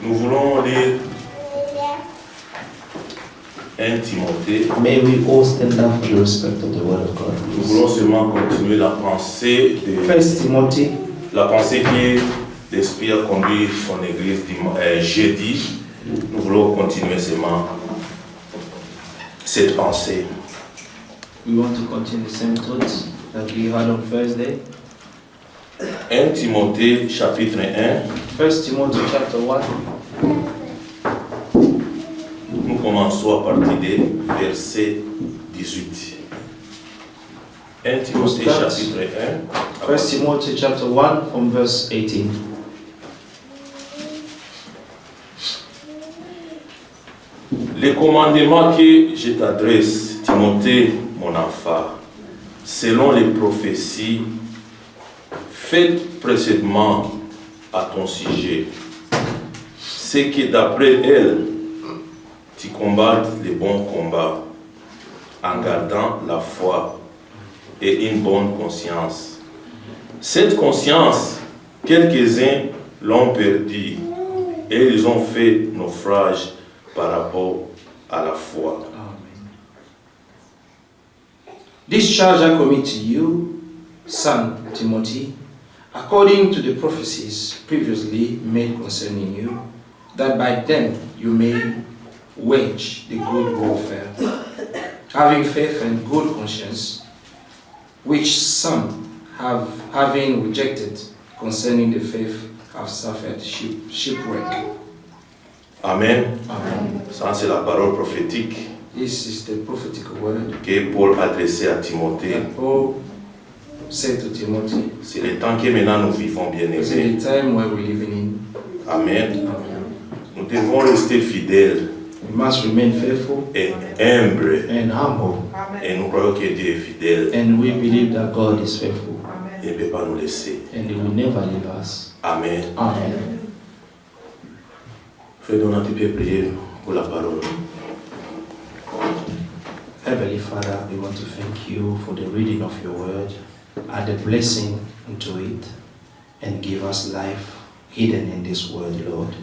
Nous voulons lire 1 Timothée. May we all stand up for the respect of the word of God. Nous voulons seulement continuer la pensée de 1 Timothy, la pensée qui l'Esprit a conduit son église jeudi. Nous voulons continuer seulement cette pensée. we want to continue the same thoughts that we had on Thursday. 1 Timothée chapitre 1. 1 Timothy chapter 1. Nous commençons à partir du verset 18. 1 Timothée chapitre 1. 1 Timothy chapter 1 from verse 18. Les commandements que je t'adresse, Timothée, mon enfant, selon les prophéties faites précédemment à ton sujet, c'est que d'après elles, tu combattes les bons combats en gardant la foi et une bonne conscience. Cette conscience, quelques-uns l'ont perdue et ils ont fait naufrage par rapport à la foi. This charge I commit to you, son Timothy, according to the prophecies previously made concerning you, that by them you may wage the good warfare, having faith and good conscience, which some having rejected concerning the faith have suffered shipwreck. Amen. Amen. Ça, c'est la parole prophétique This is the prophetic word que Paul adressait à Timothée. that Paul said to Timothy. C'est le temps que maintenant nous vivons, bien It's aimés. the time where we're living in. Amen. Amen. Nous devons rester fidèles We must remain faithful et humbles. and humble. Et nous croyons que Dieu est fidèle. And we believe that God is faithful Il ne peut pas nous laisser. and He will never leave us. Amen. Amen. Faisons un petit peu prier pour la parole. Heavenly Father, we want to thank you for the reading of your word, add a blessing into it, and give us life hidden in this word, Lord.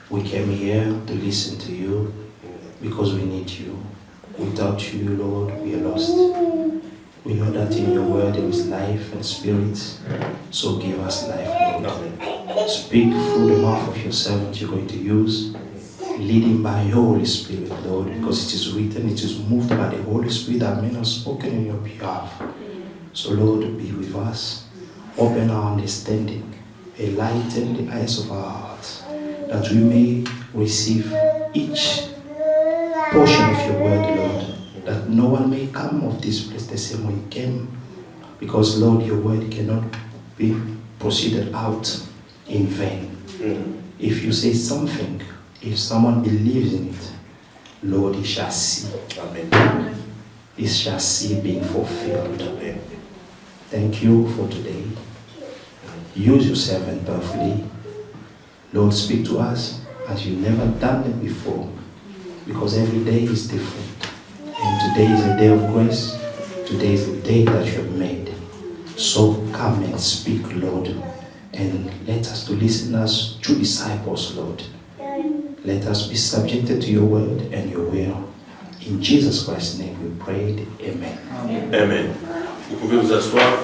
We came here to listen to you because we need you. Without you, Lord, we are lost. We know that in your word there is life and spirit, so give us life, Lord. Amen. Speak through the mouth of your servant you're going to use, leading by your Holy Spirit, Lord, because it is written, it is moved by the Holy Spirit that men have spoken in your behalf. So, Lord, be with us, open our understanding, enlighten the eyes of our hearts, that we may receive each portion of your word, Lord, that no one may come of this place the same way it came, because, Lord, your word cannot be proceeded out in vain. If you say something, if someone believes in it, Lord, he shall see. Amen. He shall see being fulfilled. Amen. Thank you for today. Use your servant powerfully. Lord, speak to us as you've never done it before, because every day is different. And today is a day of grace. Today is the day that you have made. So come and speak, Lord, and let us to listen as true disciples, Lord. Let us be subjected to your word and your will. In Jesus Christ's name we prayed. Amen. Amen. Vous pouvez vous asseoir.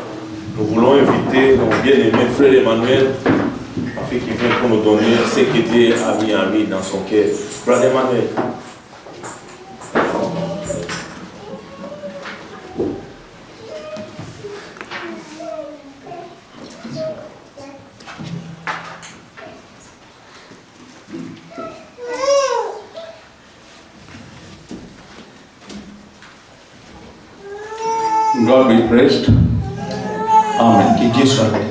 Nous voulons inviter nos bien-aimés frère Emmanuel, afin qu'il vienne pour nous donner ce que Dieu a mis dans son cœur. Frère Emmanuel. God be praised. Amen. Que Dieu soit béni.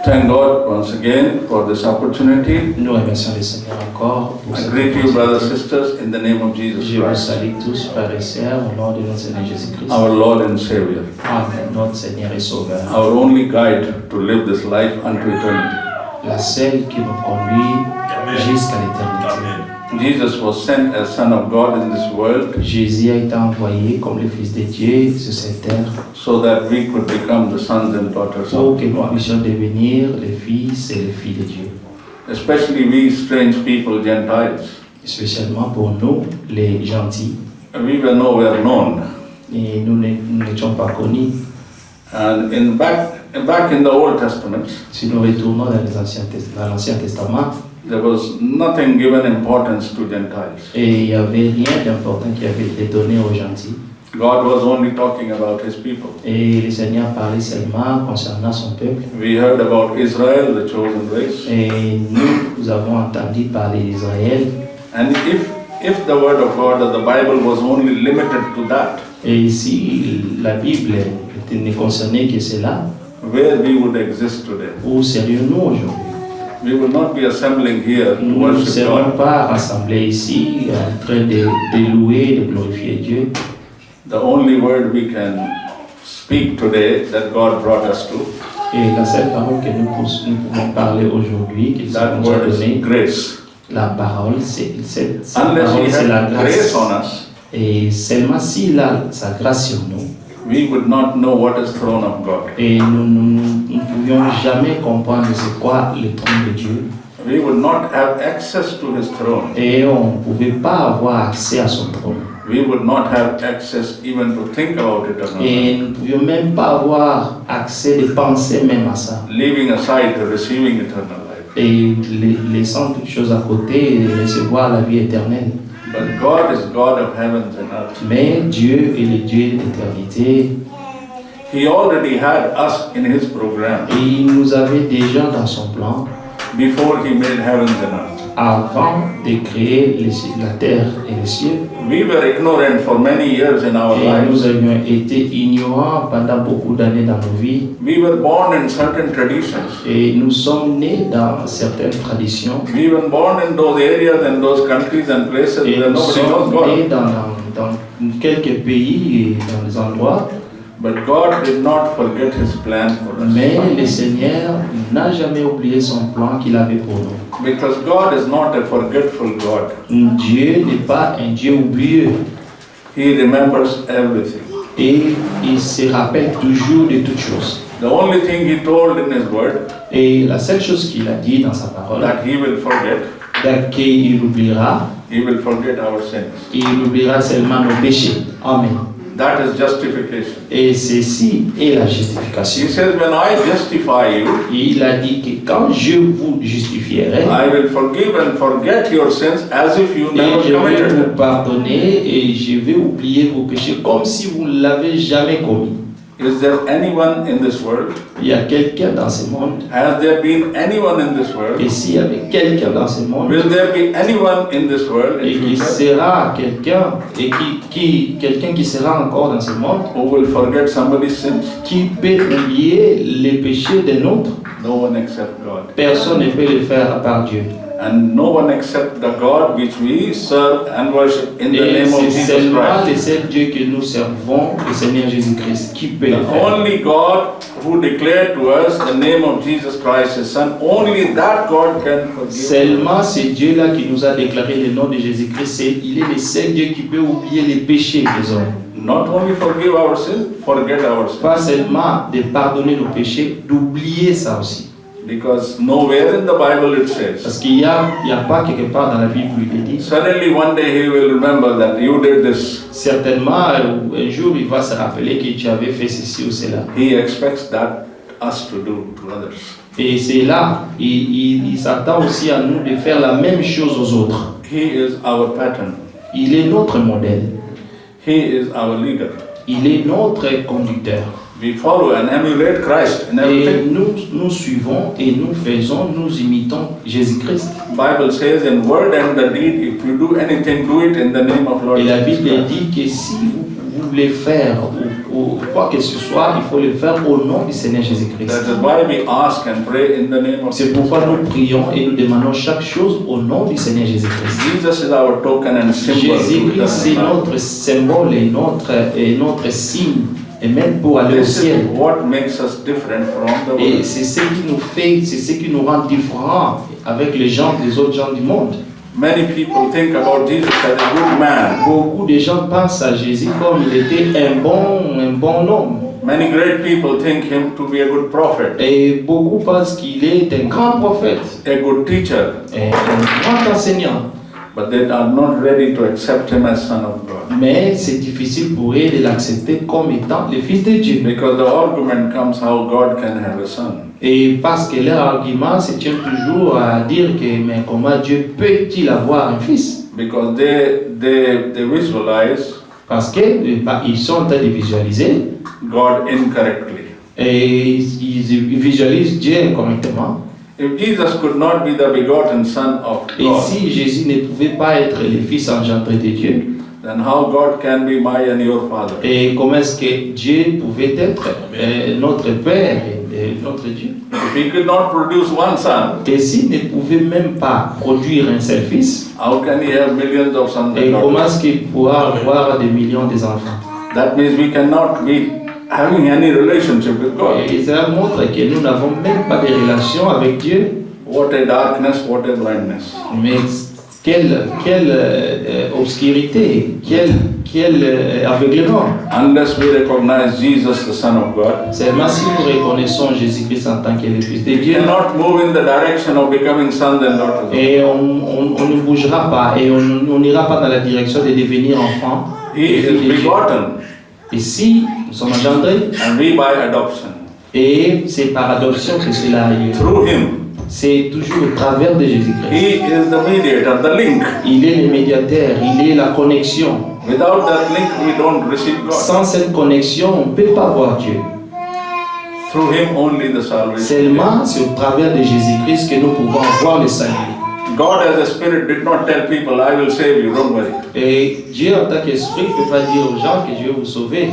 Thank God once again for this opportunity. Nous remercions le Seigneur encore pour I cette greet you, opportunité. brothers and sisters, in the name of Jesus Je vous Christ, salue tous, frères et sœurs, au nom de notre Seigneur Jésus-Christ. our Lord and Savior, Amen. Notre Seigneur et Sauveur. our only guide to live this life unto eternity. La seule qui nous conduit jusqu'à l'éternité. Amen. Jesus was sent as Son of God in this world Jésus a été envoyé comme le Fils de Dieu sur cette terre so that we could become the sons and daughters pour of que nous God. puissions devenir les fils et les filles de Dieu. especially we strange people, Gentiles. Spécialement pour nous, les gentils. We were nowhere known. Et nous n'étions pas connus. And back in the Old Testament, Si nous retournons dans l'Ancien Testament, there was nothing given importance to Gentiles. et il n'y avait rien d'important qui avait été donné aux gentils. God was only talking about his people. Et le Seigneur parlait seulement concernant son peuple. We heard about Israel, the chosen race. Et nous avons entendu parler d'Israël. And if the word of God or the Bible was only limited to that, Et si la Bible ne concernait que cela, where we would exist today? où serions-nous aujourd'hui? We would not be assembling here to Nous ne worship serions God. pas rassemblés ici en train de louer, de glorifier Dieu. The only word we can speak today that God brought us to, Et la seule parole que nous pouvons parler aujourd'hui, qui that nous a word is donnée, grace. la parole, c'est Unless he la had grace grâce. on us, Et seulement s'il a sa grâce sur nous, we would not know what is throne of God. et nous ne pouvions jamais comprendre c'est quoi le trône de Dieu, We would not have access to his throne. et on ne pouvait pas avoir accès à son trône. We would not have access even to think about eternal life. Et nous ne pouvions même pas avoir accès de penser même à ça. Leaving aside the receiving eternal life. Et laissant toutes choses à côté et recevoir la vie éternelle. But God is God of heavens and earth. Mais Dieu est le Dieu de l'éternité. He already had us in his program Et il nous avait déjà dans son plan before he made heavens and earth. avant de créer la terre et les cieux. We were ignorant for many years in our Et nous lives. avions été ignorants pendant beaucoup d'années dans nos vies. We were born in certain traditions. Et nous sommes nés dans certaines traditions. We were born in those areas and those countries and places Et where nous nobody knows sommes God. nés dans quelques pays et dans des endroits. But God did not forget his plan for us. Mais le Seigneur n'a jamais oublié son plan qu'il avait pour nous. Because God is not a forgetful God. Dieu n'est pas un Dieu oublieux. He remembers everything. Et il se rappelle toujours de toutes choses. The only thing he told in his word Et la seule chose qu'il a dit dans sa parole, that he will forget, c'est qu'il oubliera, he will forget our sins. il oubliera seulement nos péchés. Amen. That is justification. Et ceci est la justification. He says, when I justify you, Et il a dit que quand je vous justifierai, I will forgive and forget your sins as if you et never je vais committed vous them. pardonner et je vais oublier vos péchés comme si vous ne l'avez jamais commis. Is there anyone in this world? Il y a quelqu'un dans ce monde. Has there been anyone in this world? Et s'il y avait quelqu'un dans ce monde, Will there be anyone in this world et in qui future sera quelqu'un, et quelqu'un qui sera encore dans ce monde, who will forget somebody's sins? qui peut oublier les péchés d'un autre? No one except God. Personne ne peut le faire à part Dieu. And no one except the God which we serve and worship in the Et name of c'est Jesus seulement Christ. le seul Dieu que nous servons, le Seigneur Jésus-Christ, qui peut le The faire. only God who declared to us the name of Jesus Christ, his Son, only that God can forgive. Seulement c'est Dieu-là qui nous a déclaré le nom de Jésus-Christ. Il est le seul Dieu qui peut oublier les péchés des hommes. Not only forgive our sin, forget our sin. Pas seulement de pardonner nos péchés, d'oublier ça aussi. Because nowhere in the Bible it says, Parce qu'il n'y a pas quelque part dans la Bible où il est dit. suddenly one day he will remember that you did this. Certainement, un jour, il va se rappeler que tu avais fait ceci ou cela. He expects that us to do to others. Et c'est là, il s'attend aussi à nous de faire la même chose aux autres. He is our pattern. Il est notre modèle. He is our leader. Il est notre conducteur. We follow and emulate Christ in Et everything. nous suivons et nous faisons, nous imitons Jésus-Christ. Bible says in word and the deed, if you do anything, do it in the name of Lord Et la Jesus Bible Christ. dit que si vous voulez faire ou quoi que ce soit, il faut le faire au nom du Seigneur Jésus-Christ. That is why we ask and pray in the name of C'est Jesus pourquoi Christ. nous prions et nous demandons chaque chose au nom du Seigneur Jésus-Christ. Jesus is our token and symbol. to Jésus-Christ, c'est eternal life. notre symbole et notre signe, et même pour aller au This is ciel. what makes us different from the Et world. c'est ce qui nous fait, c'est ce qui nous rend différents avec les autres gens du monde. Many people think about Jesus as a good man. Beaucoup de gens pensent à Jésus comme il était un bon homme. Many great people think him to be a good prophet, Et beaucoup pensent qu'il est un grand prophète, a good teacher, un grand enseignant. but they are not ready to accept him as Son of God. Mais c'est difficile pour eux de l'accepter comme étant le Fils de Dieu. Because the argument comes how God can have a son. Et parce que leur argument se tient toujours à dire que mais comment Dieu peut-il avoir un fils? Because they visualize Parce qu'ils sont en train de visualiser God incorrectly. et ils visualisent Dieu incorrectement. If Jesus could not be the begotten Son of Et God, si Jésus ne pouvait pas être le Fils engendré de Dieu, then how God can be my and your Father? et comment est-ce que Dieu pouvait être notre Père et notre Dieu? If he could not produce one son, Et s'il ne pouvait même pas produire un seul fils, how can he have millions of sons et and comment daughters? est-ce qu'il pourra avoir des millions d'enfants? That means we cannot be having any relationship with God. Et cela montre que nous n'avons même pas de relation avec Dieu. What a darkness, what a blindness. Mais quelle obscurité, quel aveuglement. Unless we recognize Jesus, the Son of God, Seulement si nous reconnaissons Jésus-Christ en tant que le Fils de we Dieu, cannot move in the direction of becoming sons and daughters. et on ne bougera pas, et on n'ira pas dans la direction de devenir enfant. He is begotten, Et si nous sommes engendrés, and we by adoption. et c'est par adoption que cela a lieu. Through him, C'est toujours au travers de Jésus-Christ. he is the mediator, the link. Il est le médiateur, il est la connexion. Without that link, we don't receive God. Sans cette connexion, on ne peut pas voir Dieu. Through him only the salvation. Seulement, c'est au travers de Jésus-Christ que nous pouvons voir le salut. God as a spirit did not tell people, I will save you, don't worry. Et Dieu, en tant qu'esprit, ne peut pas dire aux gens que Dieu va vous sauver.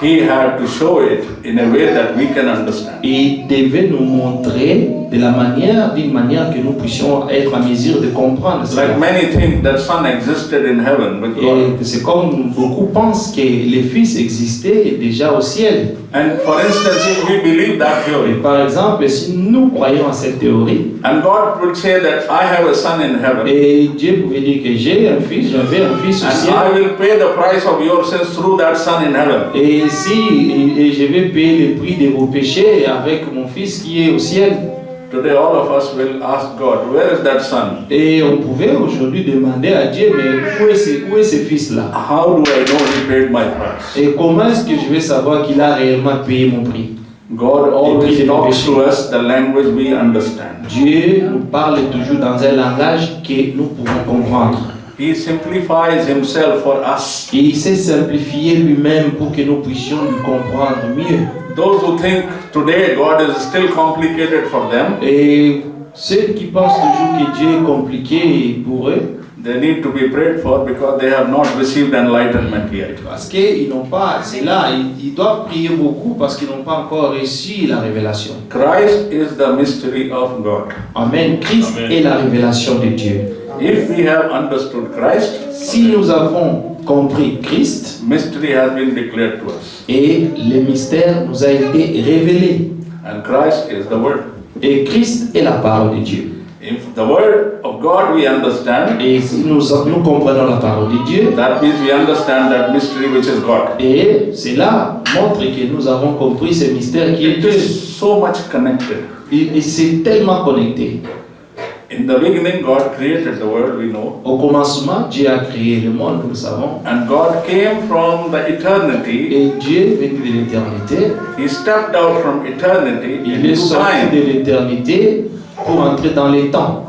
He had to show it in a way that we can understand. Il devait nous montrer d'une manière que nous puissions être en mesure de comprendre cela. Like many think that Son existed in heaven with God. Et c'est comme beaucoup pensent que le Fils existait déjà au ciel. And for instance, if we believe that Et theory, par exemple, si nous croyons à cette théorie, and God would say that I have a son in heaven, et Dieu pouvait dire que j'avais un fils au and ciel, I will pay the price of your sins through that son in heaven. et je vais payer le prix de vos péchés avec mon fils qui est au ciel. Today all of us will ask God, where is that son? Et on pouvait aujourd'hui demander à Dieu, mais où est ce fils-là? How do I know he paid my price? Et comment est-ce que je vais savoir qu'il a réellement payé mon prix? God always talks to us the language we understand. Dieu nous parle toujours dans un langage que nous pouvons comprendre. He simplifies himself for us. Et il s'est simplifié lui-même pour que nous puissions lui comprendre mieux. Those who think today God is still complicated for them, Et ceux qui pensent toujours que Dieu est compliqué pour eux, they need to be prayed for because they have not received enlightenment yet. parce qu'ils n'ont pas, c'est là, ils doivent prier beaucoup parce qu'ils n'ont pas encore reçu la révélation. Christ is the mystery of God. Amen. Christ est la révélation de Dieu. If we have understood Christ, Si nous avons compris Christ, mystery has been declared to us. et le mystère nous a été révélé, And Christ is the Word. et Christ est la parole de Dieu. If the Word of God we understand, Et si nous comprenons la parole de Dieu, that means we understand that mystery which is God. et cela montre que nous avons compris ce mystère qui est It Dieu. is so much connected. Et c'est tellement connecté. In the beginning, God created the world, we know. Au commencement, Dieu a créé le monde, nous le savons. And God came from the eternity. Et Dieu est venu de l'éternité. He stepped out from eternity Il est into sorti time. de l'éternité pour entrer dans les temps.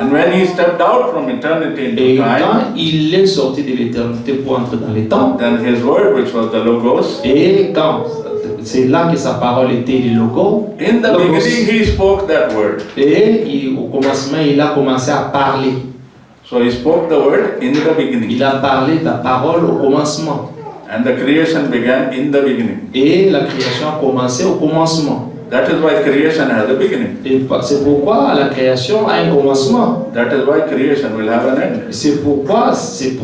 And when he stepped out from eternity Et into time, quand il est sorti de l'éternité pour entrer dans les temps, then his word, which was the Logos, et quand c'est là que sa parole était le logo, in the Logos. beginning he spoke that word. Et au commencement, il a commencé à parler. So he spoke the word in the beginning. Il a parlé de la parole au commencement. And the creation began in the beginning. Et la création a commencé au commencement. That is why creation has a beginning. Et c'est pourquoi la création a un commencement. That is why creation will have an end. C'est pour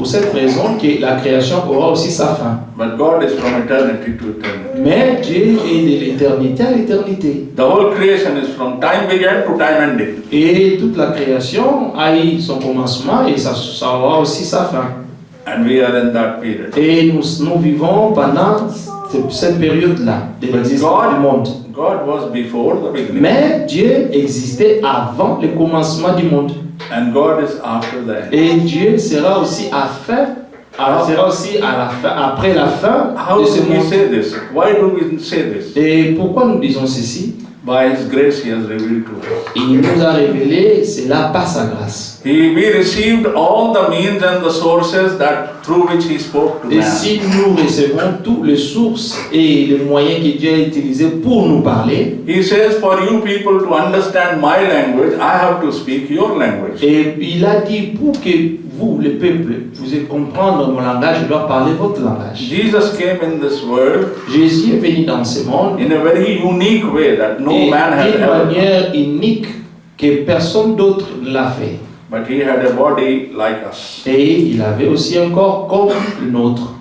cette raison que la création aura aussi sa fin. But God is from eternity to eternity. Mais Dieu est de l'éternité à l'éternité. The whole creation is from time began to time ending. Et toute la création a eu son commencement et ça aura aussi sa fin. And we are in that period. Et nous vivons pendant cette période-là de l'existence du monde. God was before the beginning. Mais Dieu existait avant le commencement du monde. And God is after the end. Et Dieu sera aussi à la fin, après la fin How de ce do we monde. say this? Why do we say this? Et pourquoi nous disons ceci? By His grace He has revealed to us. Il nous a révélé cela par sa grâce. We received all the means and the sources that through which He spoke to Et man. si nous recevons toutes les sources et les moyens que Dieu a utilisés pour nous parler, He says, for you people to understand my language, I have to speak your language. et il a dit pour que vous, le peuple, vous ayez comprendre mon langage, je dois parler votre langage. Jesus came in this world Jésus est venu dans ce monde in a very unique way that no et man has d'une ever. manière unique que personne d'autre l'a fait. But He had a body like us. Et il avait aussi un corps comme le nôtre.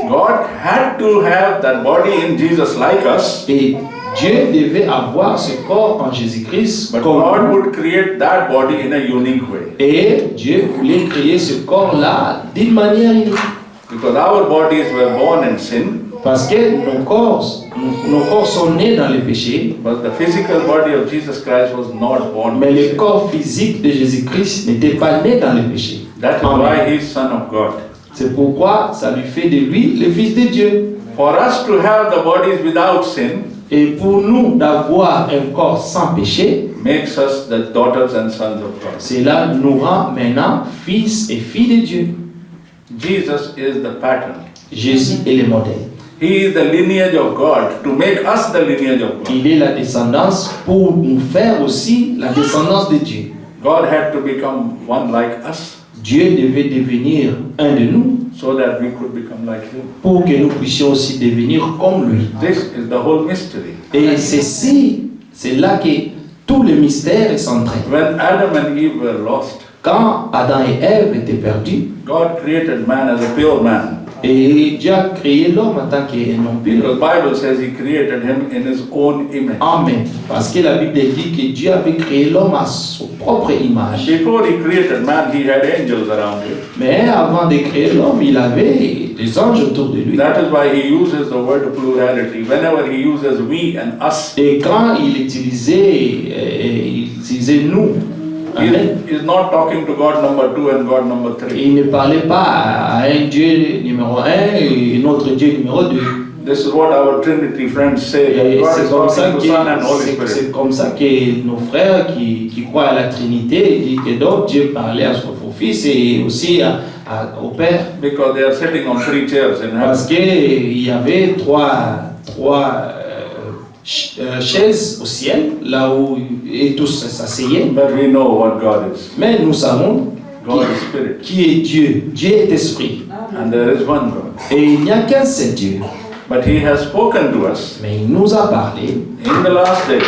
God had to have that body in Jesus like us, Et Dieu devait avoir ce corps en Jésus-Christ but comme God nous. would create that body in a unique way. Et Dieu voulait créer ce corps-là d'une manière unique. Because our bodies were born in sin, Parce que nos corps sont nés dans le péché, but the physical body of Jesus Christ was not born mais in le sin. corps physique de Jésus-Christ n'était pas né dans le péché. That is Amen. why He is Son of God. C'est pourquoi ça lui fait de lui le Fils de Dieu. For us to have the bodies without sin Et pour nous d'avoir un corps sans péché, makes us the daughters and sons of God. cela nous rend maintenant fils et filles de Dieu. Jesus is the pattern. Jésus est le modèle. He is the lineage of God to make us the lineage of God. Il est la descendance pour nous faire aussi la descendance de Dieu. God had to become one like us Dieu devait devenir un de nous so that we could become like Him. pour que nous puissions aussi devenir comme lui. This is the whole mystery. Et c'est là que tout le mystère est centré. When Adam and Eve were lost, Quand Adam et Ève étaient perdus, God created man as a pure man. et Dieu a créé l'homme en tant qu'un homme pur. Because Bible says He created him in His own image. Amen. Parce que la Bible dit que Dieu avait créé l'homme à son propre image. Before He created man, He had angels around him. Mais avant de créer l'homme, il avait des anges autour de lui. That is why He uses the word plurality. Whenever He uses we and us, Et quand il utilisait nous, amen, He's not talking to God number 2 and God number 3. il ne parlait pas à un Dieu numéro 1 et un autre Dieu numéro 2. This is what our Trinity friends say. That Et God c'est is comme ça talking to Son and Holy que Spirit. c'est comme ça que nos frères qui croient à la Trinité disent que donc Dieu parlait à son Fils et aussi au Père. Because they are sitting on 3 chairs in Parce heaven. qu'il y avait trois chaises au ciel, là où et tous s'asseyaient. But we know what God is. Mais nous savons God is Spirit. qui est Dieu. Dieu est esprit. And there is one God. Et il n'y a qu'un seul Dieu. But He has spoken to us Mais il nous a parlé. in the last days.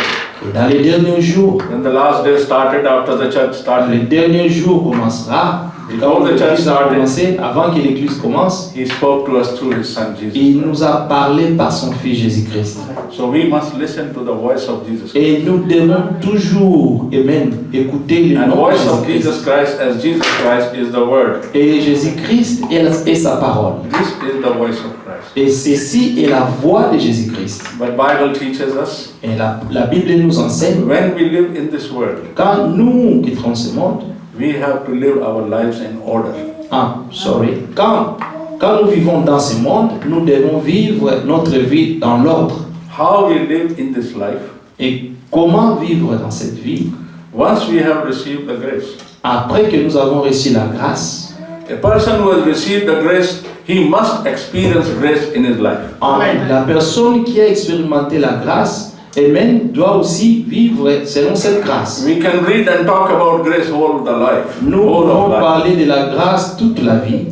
Et dans les derniers jours, When the last day started, after the church le started, dernier jour commencera. Quand l'Église a commencé, avant que l'Église commence, He spoke to us through His Son Jesus. il nous a parlé par son Fils Jésus-Christ. So we must listen to the voice of Jesus Christ. Et nous devons toujours, amen, écouter le And nom de voice of Jésus-Christ. Jesus Christ as Jesus Christ is the Word. Et Jésus-Christ est sa parole. This is the voice of Christ. Et ceci est la voix de Jésus-Christ. But Bible teaches us Et la Bible nous enseigne, when we live in this world, quand nous quitterons ce monde, we have to live our lives in order. Quand nous vivons dans ce monde, nous devons vivre notre vie dans l'ordre. How we live in this life, Et comment vivre dans cette vie? once we have received the grace. Après que nous avons reçu la grâce, A person who has received the grace, he must experience grace in his life. la personne qui a expérimenté la grâce, amen, doit aussi vivre selon cette grâce. We can read and talk about grace all the life, Nous all pouvons of life. parler de la grâce toute la vie.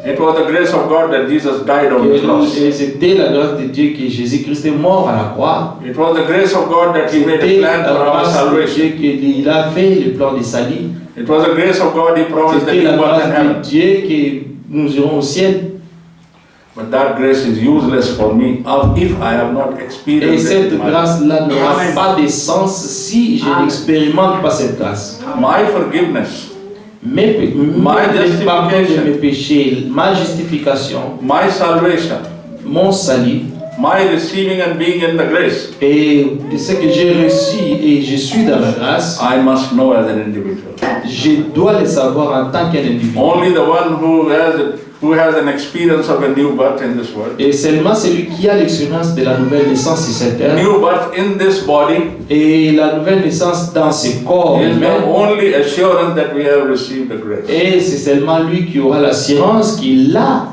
It was the grace of God that Jesus died on the cross. Et c'était la grâce de Dieu que Jésus-Christ est mort à la croix. It was the grace of God that He made a C'était plan la for our grâce de salvation. Dieu qu'il a fait le plan de salut. It was the grace of God He promised that C'était He la was in grâce de heaven. Dieu que nous irons au ciel. But that grace is useless for me if I have not Et experienced it. cette in my life. grâce-là n'aura pas de sens si je n'expérimente pas cette grâce. My forgiveness, Le pardon de mes péchés, ma justification, my salvation mon salut my receiving and being in the grace, Et de ce que j'ai reçu et je suis dans la grâce, I must know as an individual. je dois le savoir en tant qu'un individu. Only the one who has an experience of a new birth in this world, Et seulement celui qui a l'expérience de la nouvelle naissance sur cette terre new birth in this body, et la nouvelle naissance dans ce corps is the humain. only assurance that we have received the grace. Et c'est seulement lui qui aura l'assurance qu'il a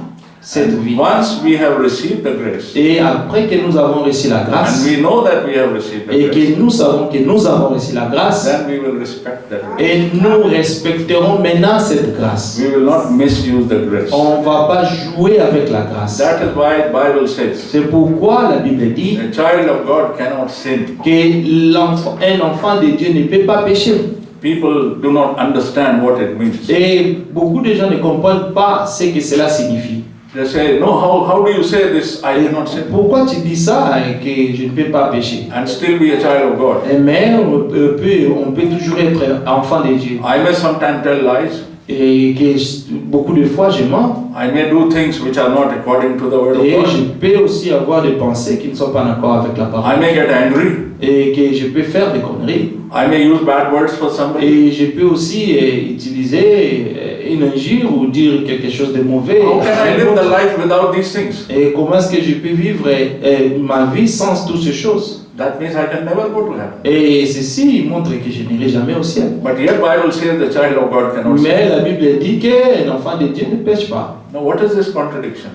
cette vie. Once we have received the grace, Et après que nous avons reçu la and grâce, we know that we have received the et grace, que nous savons que nous avons reçu la grâce, then we will respect that grace. et nous respecterons maintenant cette grâce. We will not misuse the grace. On ne va pas jouer avec la grâce. That is why the Bible says, C'est pourquoi la Bible dit a child of God cannot sin. que un enfant de Dieu ne peut pas pécher. People do not understand what it means. Et beaucoup de gens ne comprennent pas ce que cela signifie. They say, no, how do you say this? I did not sin. Pourquoi tu dis ça et que je ne peux pas pécher? And still be a child of God. Mais on peut toujours être enfant de Dieu. I may sometimes tell lies. Et que beaucoup de fois je mens. I may do things which are not according to the word of Et God. je peux aussi avoir des pensées qui ne sont pas en accord avec la I parole. may get angry. Et que je peux faire des conneries. I may use bad words for somebody. Et je peux aussi utiliser une injure ou dire quelque chose de mauvais. How can I live the life without these things? Et comment est-ce que je peux vivre ma vie sans toutes ces choses? That means I can never go to heaven. Et ceci montre que je n'irai jamais au ciel. But yet Bible says the child of God cannot sin. Mais la Bible dit qu'un enfant de Dieu ne pêche pas. Now what is this contradiction?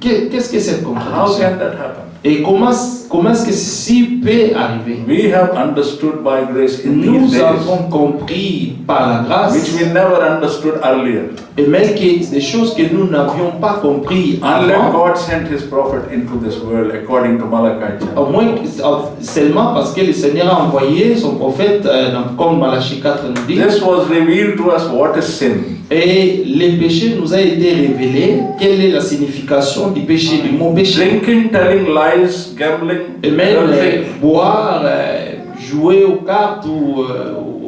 Qu'est-ce que c'est cette How contradiction? can that happen? Et comment est-ce que ceci peut arriver? We have understood by grace in these Nous days, avons compris par la grâce, which we never understood earlier. et même que des choses que nous n'avions pas compris Unless avant, God sent His prophet into this world, according to Malachi chapter. au moins seulement parce que le Seigneur a envoyé son prophète, comme Malachie 4 nous dit, This was revealed to us what is sin. et le péché nous a été révélé. Quelle est la signification du péché, du mot péché? Drinking, telling lies, gambling, Et même everything. boire, jouer aux cartes ou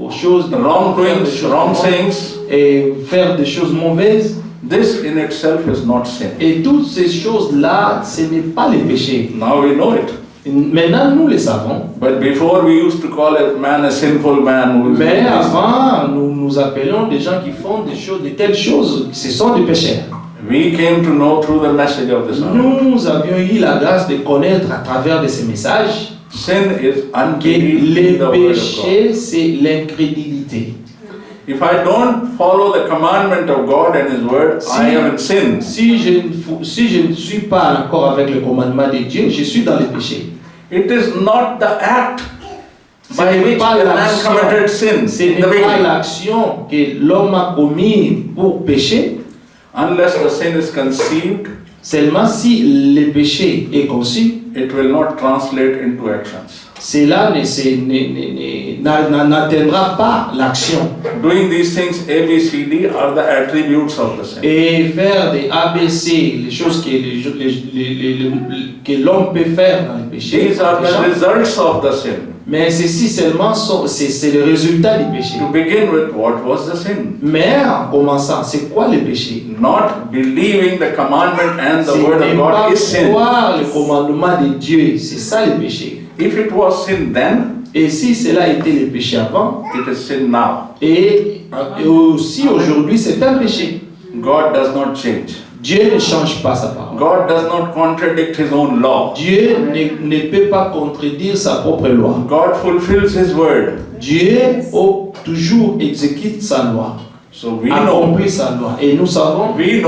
aux choses, Wrong faire des doings, choses wrong mauvaises, sayings. et faire des choses mauvaises. This in itself is not sin. Et toutes ces choses-là, ce n'est pas le péché. Now we know it. Maintenant, nous le savons. But before we used to call a man a sinful man who is Mais doing this. avant, nous appelions des gens qui font des choses, de telles choses, ce sont des pécheurs. We came to know through the message of this hour. Nous avions eu la grâce de connaître à travers de ces messages Sin is que unbelief in the le word of God. péché, c'est l'incrédulité. If I don't follow the commandment of God and His word, I am in sin. Si je ne suis pas en accord avec le commandement de Dieu, je suis dans le péché. It is not the act Ce by n'est which pas a man committed sin ce in n'est the pas beginning. l'action que l'homme a commis pour pécher, Unless the sin is conceived, seulement si le péché est conçu, it will not translate into actions. cela n'atteindra pas l'action. Doing these things A, B, C, D are the attributes of the sin. Et faire des ABC, les choses que l'homme peut faire dans le péché, These are the results of the sin. mais ceci seulement c'est le résultat du péché. To begin with, what was the sin? Mais en commençant, c'est quoi le péché? Not believing the commandment and the C'est word of ne pas God is sin. croire le commandement de Dieu, c'est ça le péché. If it was sin then, Et si cela était le péché avant, it is sin now. et aussi aujourd'hui c'est un péché. God does not change. Dieu ne change pas sa parole. God does not contradict His own law. Dieu ne peut pas contredire sa propre loi. God fulfills His word. Dieu toujours exécute sa loi, So we know, accomplit sa loi. Et nous savons, we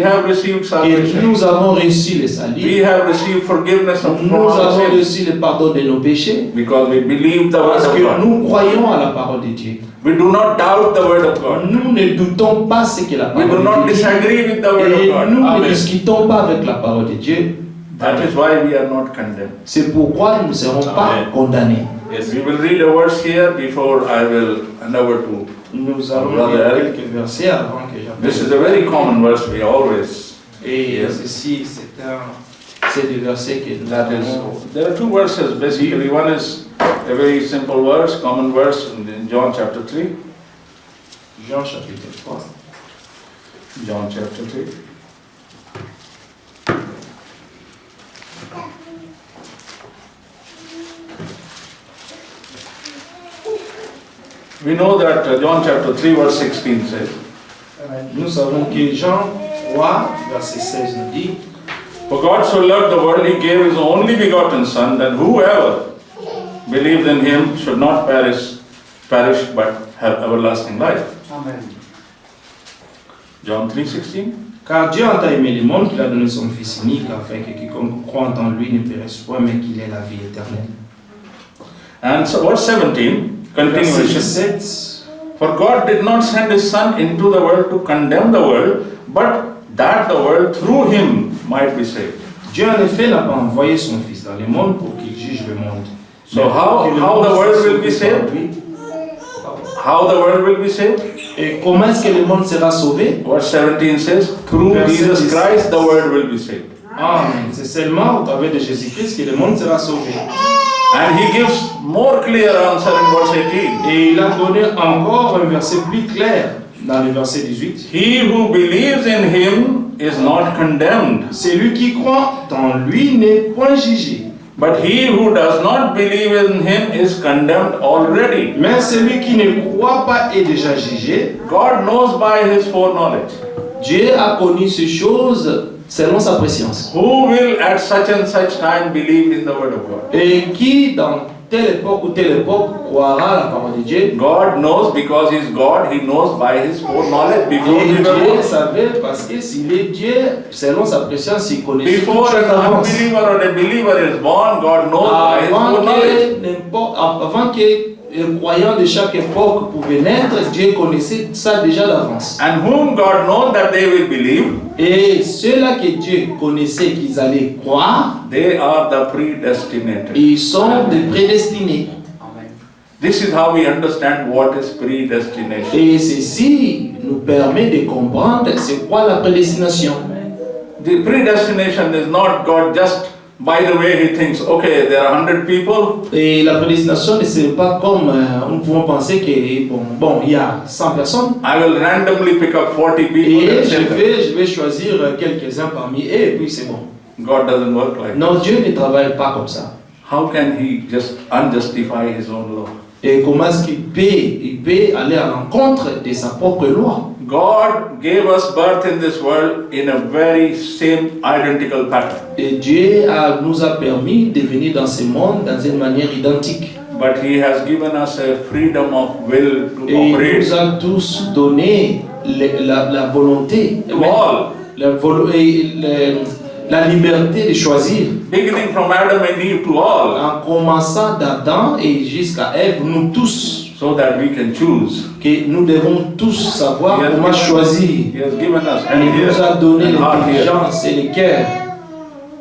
have received que salvation. nous avons reçu le salut. We have received forgiveness of Nous all our avons sins reçu le pardon de nos péchés because we believe the word parce of que God. nous croyons à la parole de Dieu. We do not doubt the word of God. Nous ne doutons pas ce que la We parole do not de Dieu dit. disagree with the word of Et God. nous ne Amen. discutons pas avec la parole de Dieu. That is why we are not condemned. C'est pourquoi nous ne serons pas Amen. condamnés. Yes. We will read a verse here before I will hand over to. Nous allons Brother lire Eric. quelques versets avant que This is j'appelle. a very common verse we always. Et Yes. ceci, c'est des versets que nous That is, avons. there are two verses basically. One is a very simple verse, common verse in John chapter 3. Jean chapitre 3. John chapter 3. We know that John chapter 3 verse 16 says, Nous savons que Jean 3, verset 16 nous dit, For God so loved the world, He gave His only begotten Son, that whoever believes in Him should not perish, but have everlasting life. Amen. John 3:16. car Dieu a tant aimé le monde qu'il a donné son Fils unique, afin que quiconque croit en lui ne périsse point, mais qu'il ait la vie éternelle. And so verse 17, Verset continuation. 17, For God did not send His Son into the world to condemn the world, but that the world through Him might be saved. Dieu en effet n'a pas envoyé son Fils dans le monde pour qu'il juge le monde. So Mais pour que le how monde the soit world will be sauvé par saved? lui. How the world will be saved? Et comment est-ce que le monde sera sauvé? Verse 17 says, through Verset Jesus 17. Christ the world will be saved. Amen. C'est seulement au travers de Jésus-Christ que le monde sera sauvé. And He gives more clear answer in verse 18. Et il a donné encore un verset plus clair dans le verset 18. He who believes in Him is not condemned, Celui qui croit en lui n'est point jugé. but he who does not believe in Him is condemned already. Mais celui qui ne croit pas est déjà jugé. God knows by His foreknowledge Dieu a connu ces choses selon sa préscience. who will at such and such time believe in the word of God. Et qui, dans telle époque ou telle époque, croira la parole de Dieu. God knows because He's God, He knows by His foreknowledge before Et we were Dieu born. savait parce que s'il est Dieu, selon sa préscience, il connaissait toutes Before choses an d'avance. unbeliever or a believer is born, God knows by His foreknowledge. Avant que les croyants de chaque époque pouvaient naître, Dieu connaissait ça déjà d'avance. And whom God knows that they will believe, Et ceux-là que Dieu connaissait qu'ils allaient croire, they are the predestinated. ils sont des prédestinés. Amen. This is how we understand what is predestination. Et ceci nous permet de comprendre c'est quoi la prédestination. The predestination is not God just by the way He thinks, okay, there are 100 people, Et la prédestination ne serait pas comme nous pouvons penser que il y a 100 personnes I will randomly pick up 40 people et and send them. je vais choisir quelques-uns parmi eux et puis c'est bon. God doesn't work like that. Non, Dieu ne travaille pas comme ça. How can He just unjustify His own law? Et comment est-ce qu'il peut aller à l'encontre de sa propre loi? God gave us birth in this world in a very same identical pattern. Et Dieu nous a permis de venir dans ce monde dans une manière identique. But He has given us a freedom of will to Et il operate. nous a tous donné la volonté, To all. la liberté de choisir. Beginning from Adam and Eve to all, En commençant d'Adam et jusqu'à Ève, nous tous, so that we can choose. que nous devons tous savoir He has comment given- choisir. He has given us Il hand nous a here donné and heart here. l'intelligence et le cœur.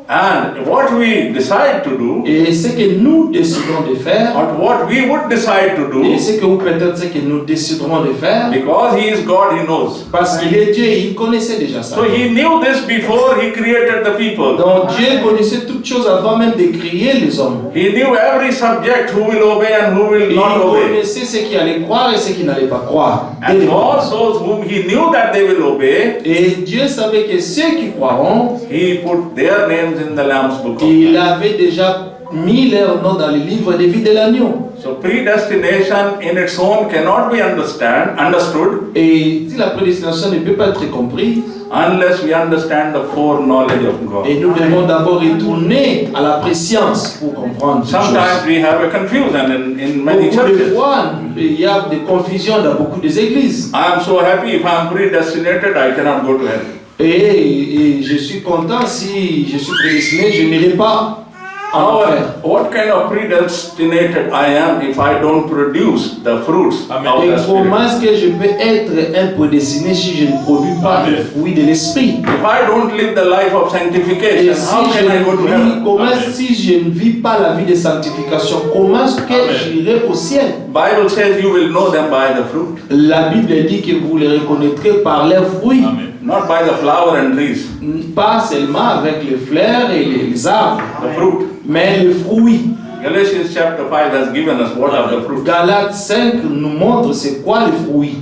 And what we decide to do, Et ce que nous décidons de faire, or what we would decide to et do, ce que vous peut-être ce que nous déciderons de faire, because He is God, He knows. parce qu'il est Dieu, il connaissait déjà ça. So He knew this before He created the people. Donc Dieu connaissait toutes choses avant même de créer les hommes. He knew every subject who will obey and who will Et not il obey. connaissait ceux qui allaient croire et ceux qui n'allaient pas croire. Dès And le all commencement. those whom He knew that they will obey, Et Dieu savait que ceux qui croiront, He put their names in the Lamb's book of il life. avait déjà mis leur nom dans le livre de vie de l'agneau. So predestination in its own cannot be understood Et si la prédestination ne peut pas être comprise, unless we understand the foreknowledge of God. et nous devons d'abord retourner à la préscience pour comprendre ces choses. Sometimes we have a confusion in many Beaucoup de churches. fois, il y a des confusions dans beaucoup des églises. I am so happy if I am predestinated, I cannot go to heaven. Et je suis content si je suis prédestiné, je n'irai pas en However, enfer. what kind of predestinated I am if I don't produce the fruits Amen. of Et the Spirit? comment est-ce que je peux être un prédestiné si je ne produis pas Amen. le fruit de l'esprit? If I don't live the life of Et sanctification, si how je can I go to ne vis, heaven? comment si je ne vis pas la vie de sanctification, comment est-ce que Amen. j'irai au ciel? Bible says you will know them by the fruit, La Bible dit que vous les reconnaîtrez par leurs fruits, Amen. not by the flower and trees. pas seulement avec les fleurs et les arbres, The fruit. mais les fruits. Galatians chapter 5 has given us what are the fruit. Galates 5 nous montre c'est quoi les fruits.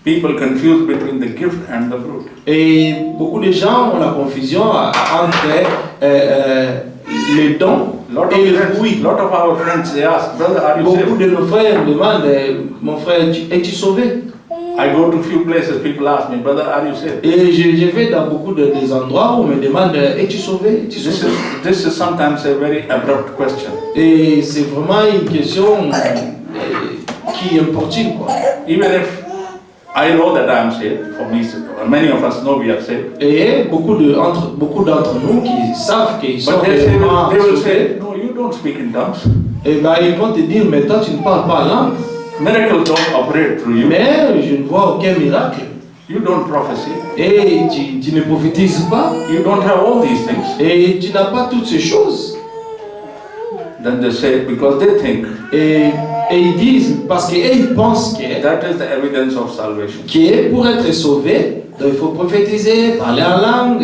People confuse between the gift and the fruit. Et beaucoup de gens ont la confusion entre les dons Et les fruits. lot of our friends, they ask, brother, are you Beaucoup saved? de nos frères me demandent, mon frère, es-tu sauvé? I go to few places, people ask me, brother, are you saved? Et je vais dans beaucoup des endroits où on me demande, es-tu sauvé? Es-tu sauvé? This is sometimes a very abrupt question. Et c'est vraiment une question qui importune, quoi. Even if I know that I am saved, for me, many of us know we are saved. Et beaucoup d'entre nous qui savent qu'ils sont But they réellement will sauvés, say, no, you don't speak in tongues. et ben ils vont te dire, mais toi tu ne parles pas langue. Miracles don't operate through you. Mais je ne vois aucun miracle. You don't prophesy. Et tu ne prophétises pas. You don't have all these things. Et tu n'as pas toutes ces choses. Then they say, because they think Et ils disent, parce qu'ils pensent que that is the evidence of salvation. pour être sauvé, donc il faut prophétiser, parler en langue,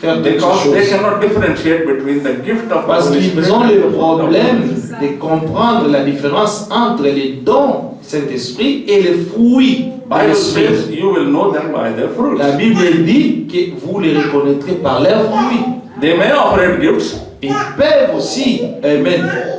faire des Because they choses. cannot differentiate between the gift of the Parce Holy qu'ils Spirit ont and le the gift of problème God. de comprendre la différence entre les dons du Saint-Esprit et les fruits de Bible l'Esprit. says you will know them by their fruits. La Bible dit que vous les reconnaîtrez par leurs fruits. They may operate gifts, Ils peuvent aussi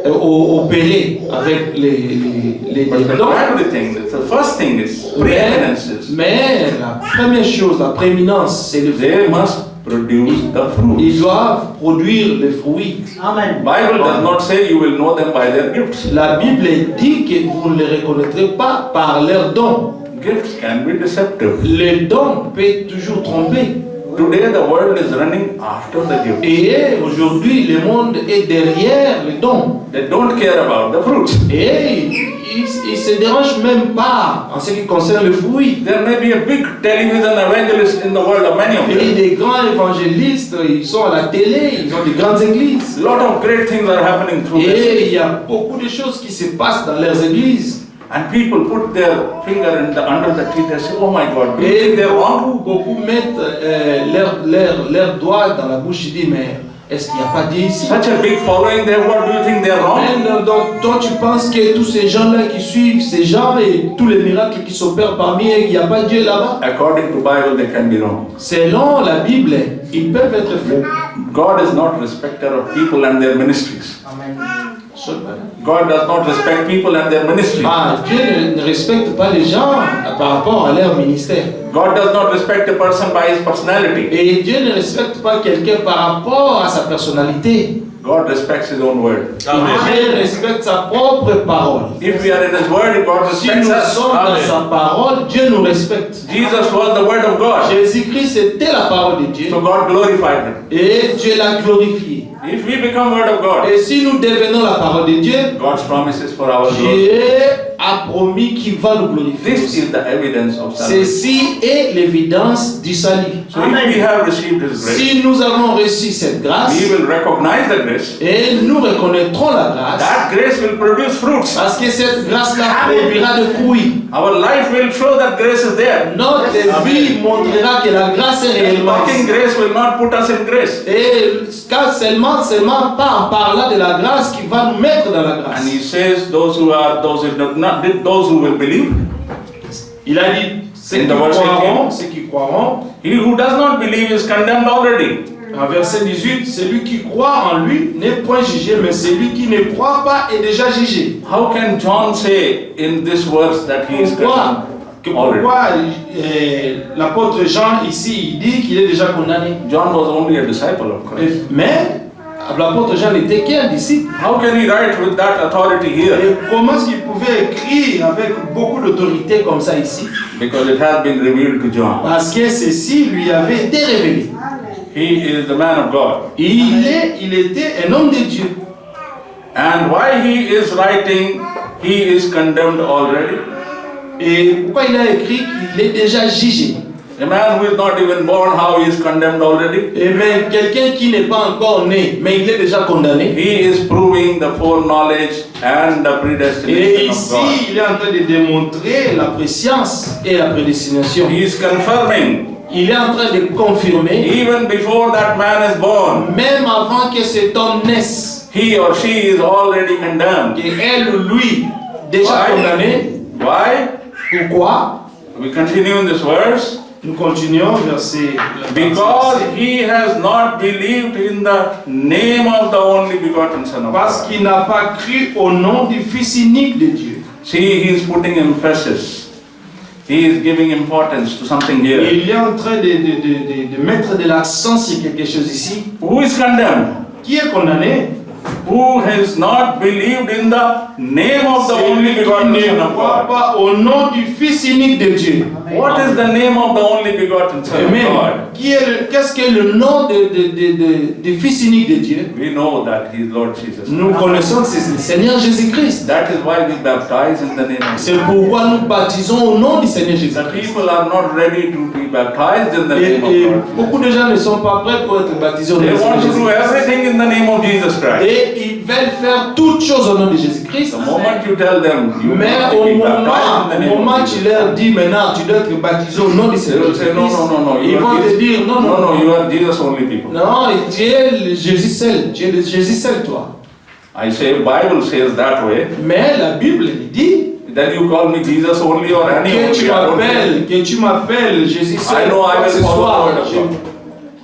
opérer avec les but the dons. primary thing, the first thing is preeminences. Mais la première chose, la prééminence, c'est le They fruit. must produce the Ils fruits. doivent produire les fruits. Bible does not say you will know them by their gifts. La Bible dit que vous ne les reconnaîtrez pas par leurs dons. Gifts can be deceptive. Les dons peuvent toujours tromper. Today the world is running after the gifts. Et aujourd'hui, le monde est derrière les dons. They don't care about the fruits. Et ils ne se dérangent même pas en ce qui concerne le fruit. There may be a big television evangelist in the world, of many of Et them. des grands évangélistes, ils sont à la télé, ils ont des grandes églises. A lot of great things are happening through them. Et il y a beaucoup de choses qui se passent dans leurs églises. And people put their finger under the teeth and say, oh my God, do you Et think they're wrong? beaucoup mettent leurs doigts dans la bouche et disent, mais est-ce qu'il n'y a pas Dieu ici? Such a big following there, what do you think they're wrong? Donc toi tu penses que tous ces gens-là qui suivent ces gens et tous les miracles qui s'opèrent parmi eux, il n'y a pas Dieu là-bas? According to Bible, they can be wrong. Selon la Bible, ils peuvent être faux. God is not respecter of people and their ministries. God does not respect people and their ministries. Ah, Dieu ne respecte pas les gens par rapport à leur ministère. God does not respect a person by his personality. Et Dieu ne respecte pas quelqu'un par rapport à sa personnalité. God respects his own word. Dieu respecte sa propre parole. If we are in his word, God Si respects nous us. sommes dans sa parole, Dieu nous respecte. Jesus was the word of God. Jésus-Christ c'était la parole de Dieu. So God glorified him. Et Dieu l'a glorifié. If we become word of God, Et si nous devenons la parole de Dieu, God's promises for our glory. Dieu a promis qu'il va nous glorifier. This is the evidence of salvation. Ceci est l'évidence du salut. So if we have received his grace, Si nous avons reçu cette grâce, we will recognize the grace. et nous reconnaîtrons la grâce, That grace will produce fruits. parce que cette grâce-là produira de fruits. Our life will show that grace is there. Notre vie montrera que la grâce est réellement Talking ici. grace will not put us in grace. Et car seulement pas en parlant de la grâce qui va nous mettre dans la grâce. And he says, those who will believe, Il a dit, ceux In qui the verse croiront, 18. ceux qui croiront, he who does not believe is condemned already. en verset 18, celui qui croit en lui n'est point jugé, mais celui qui ne croit pas est déjà jugé. How can John say in this verse that he is condemned already? Pourquoi l'apôtre Jean ici, il dit qu'il est déjà condamné? John was only a disciple of Christ. Mais l'apôtre Jean n'était qu'un disciple. How can he write with that authority here? Et comment est-ce qu'il pouvait écrire avec beaucoup d'autorité comme ça ici? Because it has been revealed to John. Parce que ceci lui avait été révélé. He is the man of God. Il était un homme de Dieu. And why he is writing, he is condemned already. Et pourquoi il a écrit qu'il est déjà jugé? A man who is not even born, how he is condemned already? Et mais quelqu'un qui n'est pas encore né, mais il est déjà condamné. He is proving the foreknowledge and the Et predestination of ici, God. il est en train de démontrer la préscience et la prédestination. He is confirming, Il est en train de confirmer, even before that man is born, même avant que cet homme naisse, he or she is already condemned. qu'elle ou lui, déjà Why? condamné. Why? Pourquoi? We continue in this verse. Nous continuons, verset. Because he has not believed in the name of the only begotten Son of Parce God. qu'il n'a pas cru au nom du Fils unique de Dieu. See, he is putting emphasis. He is giving importance to something Et here. il est en train de mettre de l'accent sur quelque chose ici. Who is condemned? Qui est condamné? Who has not believed in the name of the only Celui qui begotten ne Son of croit God. pas au nom du Fils unique de Dieu. What is the name of the only begotten Son of Amen. God? Qu'est-ce que le nom du Fils unique de Dieu? We know that he is Lord Jesus. Nous connaissons que c'est le Seigneur Jésus-Christ. That is why we baptize in the name of C'est Jesus. pourquoi nous baptisons au nom du Seigneur The Jésus-Christ. people are not ready to be baptized in the Et name of Lord beaucoup Jesus. de gens ne sont pas prêts pour être baptisés au nom They du want Seigneur to do Jésus-Christ. everything in the name of Jesus Christ. Et ils veulent faire toutes choses au nom de Jésus-Christ. The moment you tell them you Mais have to au be baptized in the name moment of tu Jesus leur Christ, dis maintenant, tu dois être baptisé au nom du they Seigneur will say no, Jésus-Christ, no, no, no. ils You vont are te Jesus. dire non, No, non, no, you are Jesus only people. non, tu es le Jésus seul, tu es le Jésus seul toi. I say Bible says that way. Mais la Bible dit Then you call me Jesus only or any que only. que tu m'appelles Jésus seul. I know I quoi que will ce follow soit, the word of God.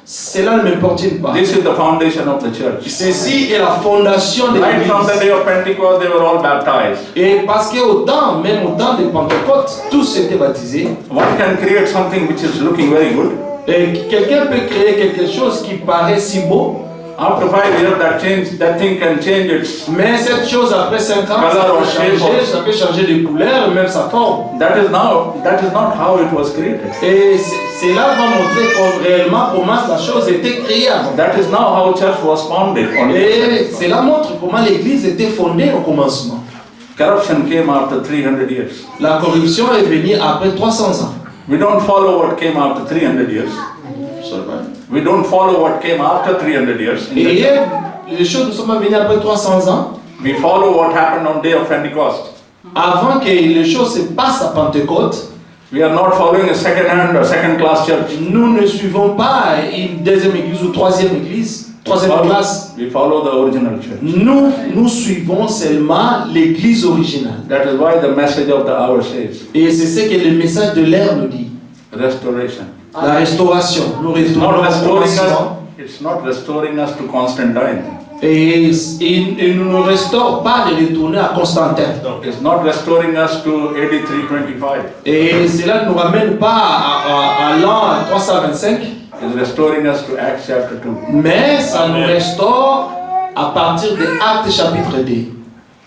cela ne m'importune pas. This is the foundation of the church. Ceci est la fondation de Right from the l'Église. day of Pentecost, they were all baptized. Et parce qu'au temps, même au temps de Pentecôte, tous étaient baptisés. One can create something which is looking very good. Et quelqu'un peut créer quelque chose qui paraît si beau, After 5 years, that thing can change its. mais cette chose après 5 ans, Color ça peut changer de couleur, même sa forme. That is not how it was created. Et cela va montrer réellement comment la chose était créée avant. That is not how church was founded. Et cela montre comment l'Église était fondée au commencement. Corruption came after 300 years. La corruption est venue après 300 ans. We don't follow what came after 300 years. We don't follow what came after 300 years. Et les choses ne sont pas venues après 300 ans. We follow what happened on day of Pentecost. Avant que les choses se passent à Pentecôte, We are not following a second-hand or second-class church. nous ne suivons pas une deuxième église ou troisième église, troisième classe. We follow the original church. Nous suivons seulement l'église originale. That is why the message of the hour says Et c'est ce que le message de l'ère nous dit. restoration. La restauration. Nous It's not restaurons restoring us. commencement. It's not restoring us to Constantine. Et il ne nous restaure pas de retourner à Constantin. It's not restoring us to AD 325. Et cela ne nous ramène pas à l'an 325, It's restoring us to Acts chapter 2. mais ça nous restaure à partir de Actes chapitre 2.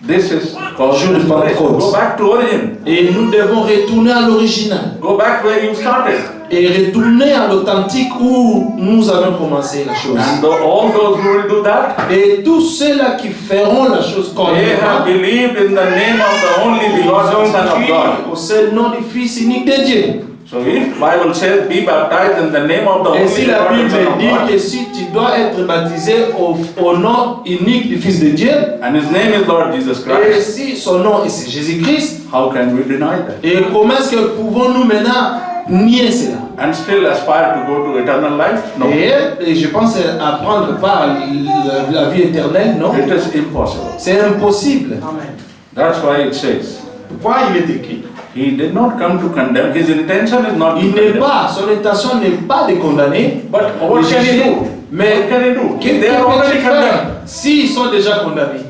This is called Jour de restoration. Pentecôte. Go back to origin. Et nous devons retourner à l'original. Go back where you started. Et retourner à l'authentique où nous avons commencé la chose. And all those who will do that, Et tous ceux-là qui feront la chose they have correctement, believed in the name of the only begotten Son of God. au seul nom du Fils unique de Dieu. So if Bible says be baptized in the name of the Et only si la begotten Bible Son of dit God, que si tu dois être baptisé au nom unique du Fils de Dieu, and his name is Lord Jesus et Christ, si son nom c'est Jésus-Christ, how can we deny that? et comment est-ce que pouvons-nous maintenant nier cela? And still aspire to go to eternal life? No. Et je pense à prendre part à la vie éternelle, non? It is impossible. C'est impossible. That's why it says, Pourquoi il est écrit? he did not come to condemn. His intention is not to Il n'est condemn. pas, son intention n'est pas de condamner, But what de can he juger. do? Mais What can he do? qu'est-ce They are already qu'il peut faire condemned. s'ils sont déjà condamnés?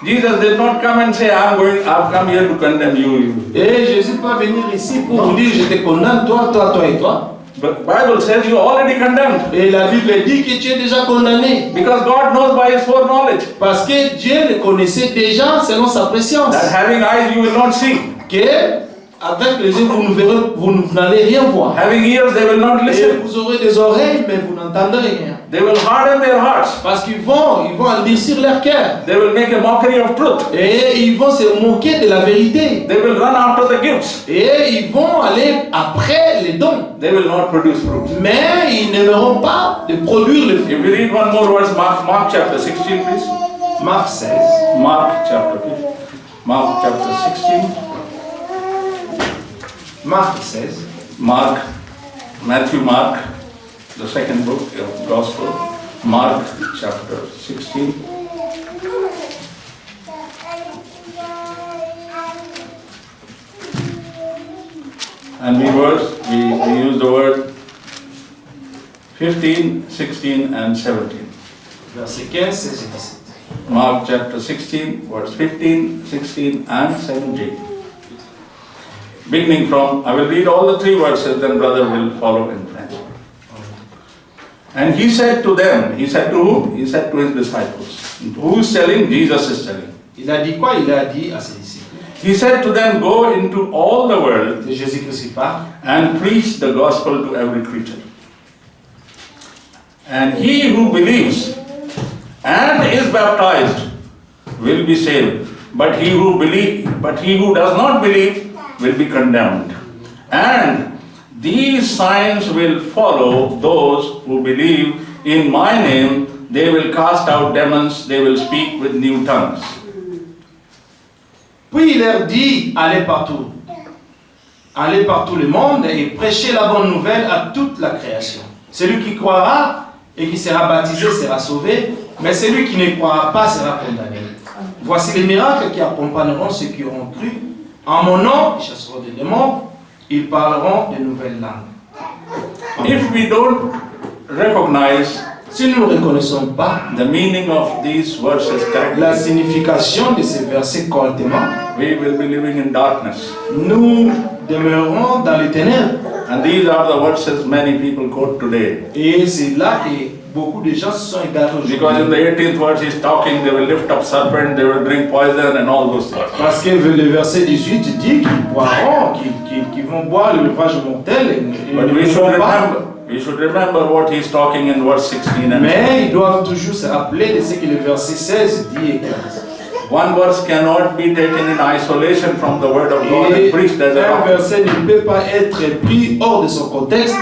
Jesus did not come and say, I've come here to condemn you. Et Jésus peut venir ici pour vous dire, je te condamne, toi et toi. But Bible says you already condemned. Et la Bible dit que tu es déjà condamné. Because God knows by his foreknowledge Parce que Dieu le connaissait déjà selon sa préscience. that having eyes you will not see. Que avec les yeux vous n'allez rien voir. Having ears they will not Et listen. vous aurez des oreilles, mais vous n'entendrez rien. They will harden their hearts. Parce qu'ils vont endurcir leur cœur. They will make a mockery of truth. Et ils vont se moquer de la vérité. They will run after the gifts. Et ils vont aller après les dons. They will not produce fruit. Mais ils n'aimeront pas de produire le fruit. If we read one more verse, Mark chapter 16, please. Marc 16. Mark chapter 16. Marc 16. Matthew, Mark, the second book of Gospel. Mark chapter 16. And we use the word 15, 16 and 17. Versets 15, 16 et 17. Mark chapter 16, verse 15, 16 and 17. Beginning from, I will read all the 3 verses, then brother will follow in French. And he said to them, he said to whom? He said to his disciples. Who is telling? Jesus is telling. Il a dit quoi? Il a dit à ses disciples. He said to them, go into all the world C'est Jésus-Christ qui parle. and preach the gospel to every creature. And he who believes and is baptized will be saved, but he who does not believe will be condemned. And these signs will follow those who believe in my name. They will cast out demons, they will speak with new tongues. Puis il leur dit, allez partout le monde et prêchez la bonne nouvelle à toute la création. Celui qui croira et qui sera baptisé sera sauvé, mais celui qui ne croira pas sera condamné. Voici les miracles qui accompagneront ceux qui auront cru. En mon nom, ils chasseront des démons, ils parleront de nouvelles langues. If we don't recognize Si nous ne reconnaissons pas the meaning of these verses la correctly, signification de ces versets correctement, we will be living in darkness. nous demeurerons dans les ténèbres. And these are the verses many people quote today. Et c'est là que beaucoup de gens se sont égarés Because in aujourd'hui. the 18th verse he's talking, they will lift up serpent, they will drink poison and all those things. Parce que le verset 18 dit qu'ils boiront, qu'ils vont boire le veuvage mortel et But ne we mourront pas. should remember what he's talking in verse 16 and Mais ils doivent toujours se rappeler de ce que le verset 16 dit et 15. one verse cannot be taken in isolation from the word of God and Et preached as a un doctrine. verset ne peut pas être pris hors de son contexte.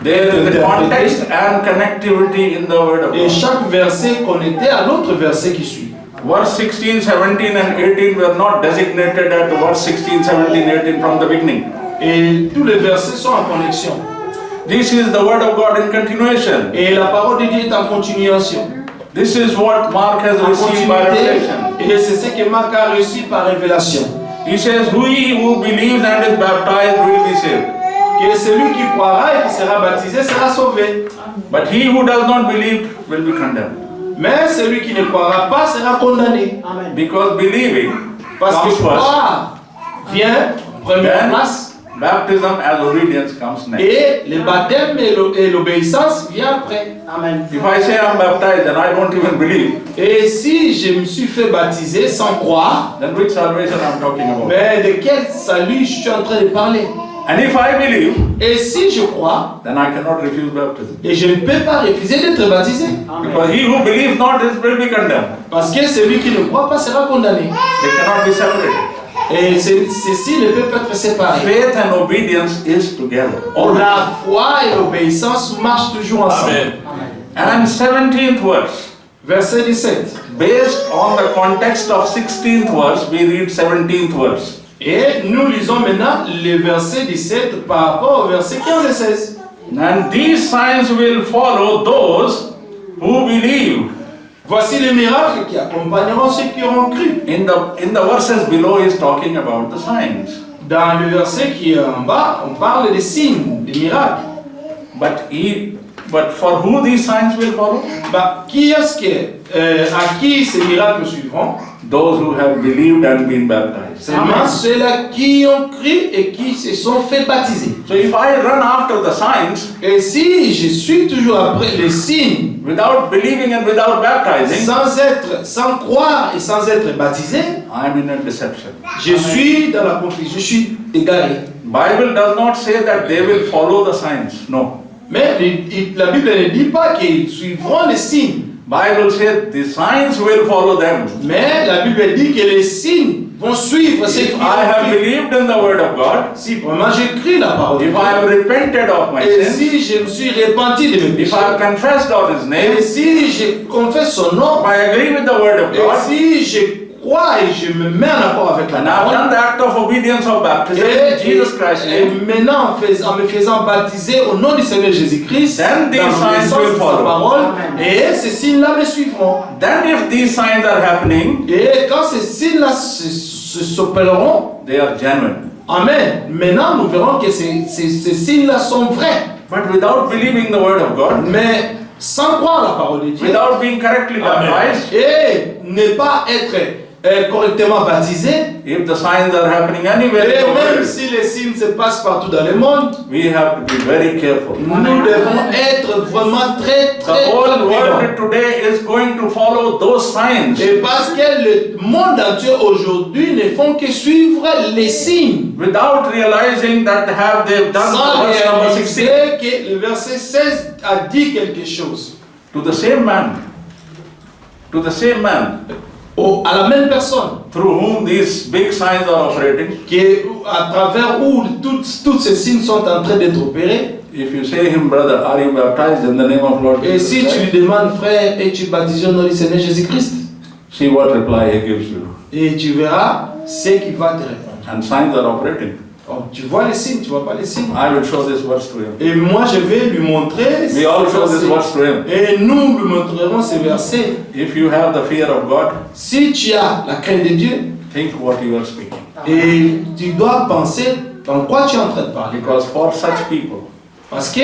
There is a context and connectivity in the word of Et God. chaque verset connecté à l'autre verset qui suit. Verse 16, 17 and 18 were not designated at verse 16, 17, 18 from the beginning. Et tous les versets sont en connexion. This is the word of God in continuation. Et la parole de Dieu est en continuation. This is what Mark has En received by continuité. revelation. Et c'est ce que Marc a reçu par révélation. He says, he who believes and is baptized will be saved. Que celui qui croira et qui sera baptisé sera sauvé. But he who does not believe will be condemned. Mais celui qui ne croira pas sera condamné. Because believing Parce comes que first. croire vient en première Then place. baptism as obedience comes next. Et le baptême et l'obéissance vient après. Amen. If I say I'm baptized and I don't even believe, Et si je me suis fait baptiser sans croire, then which salvation I'm talking about? mais de quel salut je suis en train de parler? And if I believe, Et si je crois, then I cannot refuse baptism. et je ne peux pas refuser d'être baptisé. Because he who believes not will be condemned. Parce que celui qui ne croit pas sera condamné. They cannot be separated. Et ceci ne peut pas être séparé. Faith and obedience is together. La foi et l'obéissance marchent toujours ensemble. And 17th verse. Verset 17. Based on the context of 16th verse, we read 17th verse. Et nous lisons maintenant le verset 17 par rapport au verset 15 et 16. And these signs will follow those who believe. Voici les miracles qui accompagneront ceux qui auront cru. In the verses below, he is talking about the signs. Dans le verset qui est en bas, on parle des signes, des miracles. But for who these signs will follow? Qui est-ce à qui ces miracles suivront? Those who have believed and been baptized. Seulement ceux-là qui ont cru et qui se sont fait baptiser. So if I run after the signs Et si je suis toujours après les signes, without believing and without baptizing, sans croire et sans être baptisé, I'm in a deception. je suis dans la confusion, je suis égaré. Bible does not say that they will follow the signs. No. Mais la Bible ne dit pas qu'ils suivront les signes. Bible says the signs will follow them. Mais la Bible dit que les signes vont suivre ceux qui If ont I have cru. believed in the word of God, Si vraiment j'ai cru la parole de if Dieu, I have repented of my et sins, si je me suis repenti de mes if péchés, I have confessed of His name, et si je confesse son nom, if I agree with the word of et God, si je crois et je me mets en accord avec la and I have done parole, the act of obedience of baptism in Jesus Christ's et name, maintenant en me faisant baptiser au nom du Seigneur Jésus-Christ, Then these dans signs l'obéissance will de sa follow. parole, et ces signes-là me suivront. then if these signs are happening, Et quand ces signes-là s'opéreront, they are genuine. Amen. Maintenant, nous verrons que ces signes-là sont vrais. But without believing the word of God, Mais sans croire la parole de Dieu, without being correctly baptized, et ne pas être correctement baptisé, if the signs are happening anywhere et in the même world, si les signes se passent partout dans le monde, we have to be very careful. nous devons être vraiment très The whole prudents. world today is going to follow those signs Et parce que le monde entier aujourd'hui ne font que suivre les signes, without realizing that they've done sans the verse number 16 réaliser que le verset 16 a dit quelque chose. to the same man, À la même personne, through whom these big signs are operating. à travers où tous ces signes sont en train d'être opérés. If you say him, brother, are you baptized in the name of Lord Et Jesus si tu Christ? lui demandes, frère, es-tu baptisé au nom du Seigneur Jésus-Christ? See what reply he gives you. Et tu verras ce qu'il va te répondre. And signs are operating. Oh, tu vois les signes, tu vois pas les signes. I will show this verse to him. Et moi, je vais lui montrer. We all show this ces verse to him. Et nous lui montrerons ces versets. If you have the fear of God, Si tu as la crainte de Dieu, think what you are speaking. et tu dois penser dans quoi tu es en train de parler. Because for such people, Parce que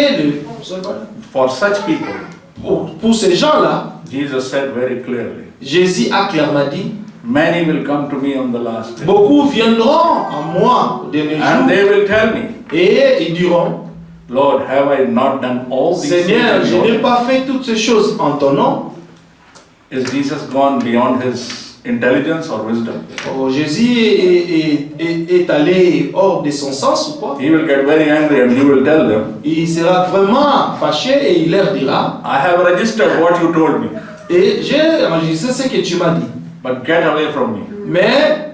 pour ces gens-là, Jesus said very clearly, Jésus a clairement dit, many will come to me on the last day. beaucoup viendront à moi au dernier And jour they will tell me, et ils diront, Lord, have I not done all these Seigneur, things je in your n'ai name? pas fait toutes ces choses en ton nom. Is Jesus gone beyond his intelligence or wisdom? Oh, Jésus est allé hors de son sens ou quoi? He will get very angry and he will tell them, Il sera vraiment fâché et il leur dira, I have registered what you told me, et j'ai enregistré ce que tu m'as dit. but get away from me, Mais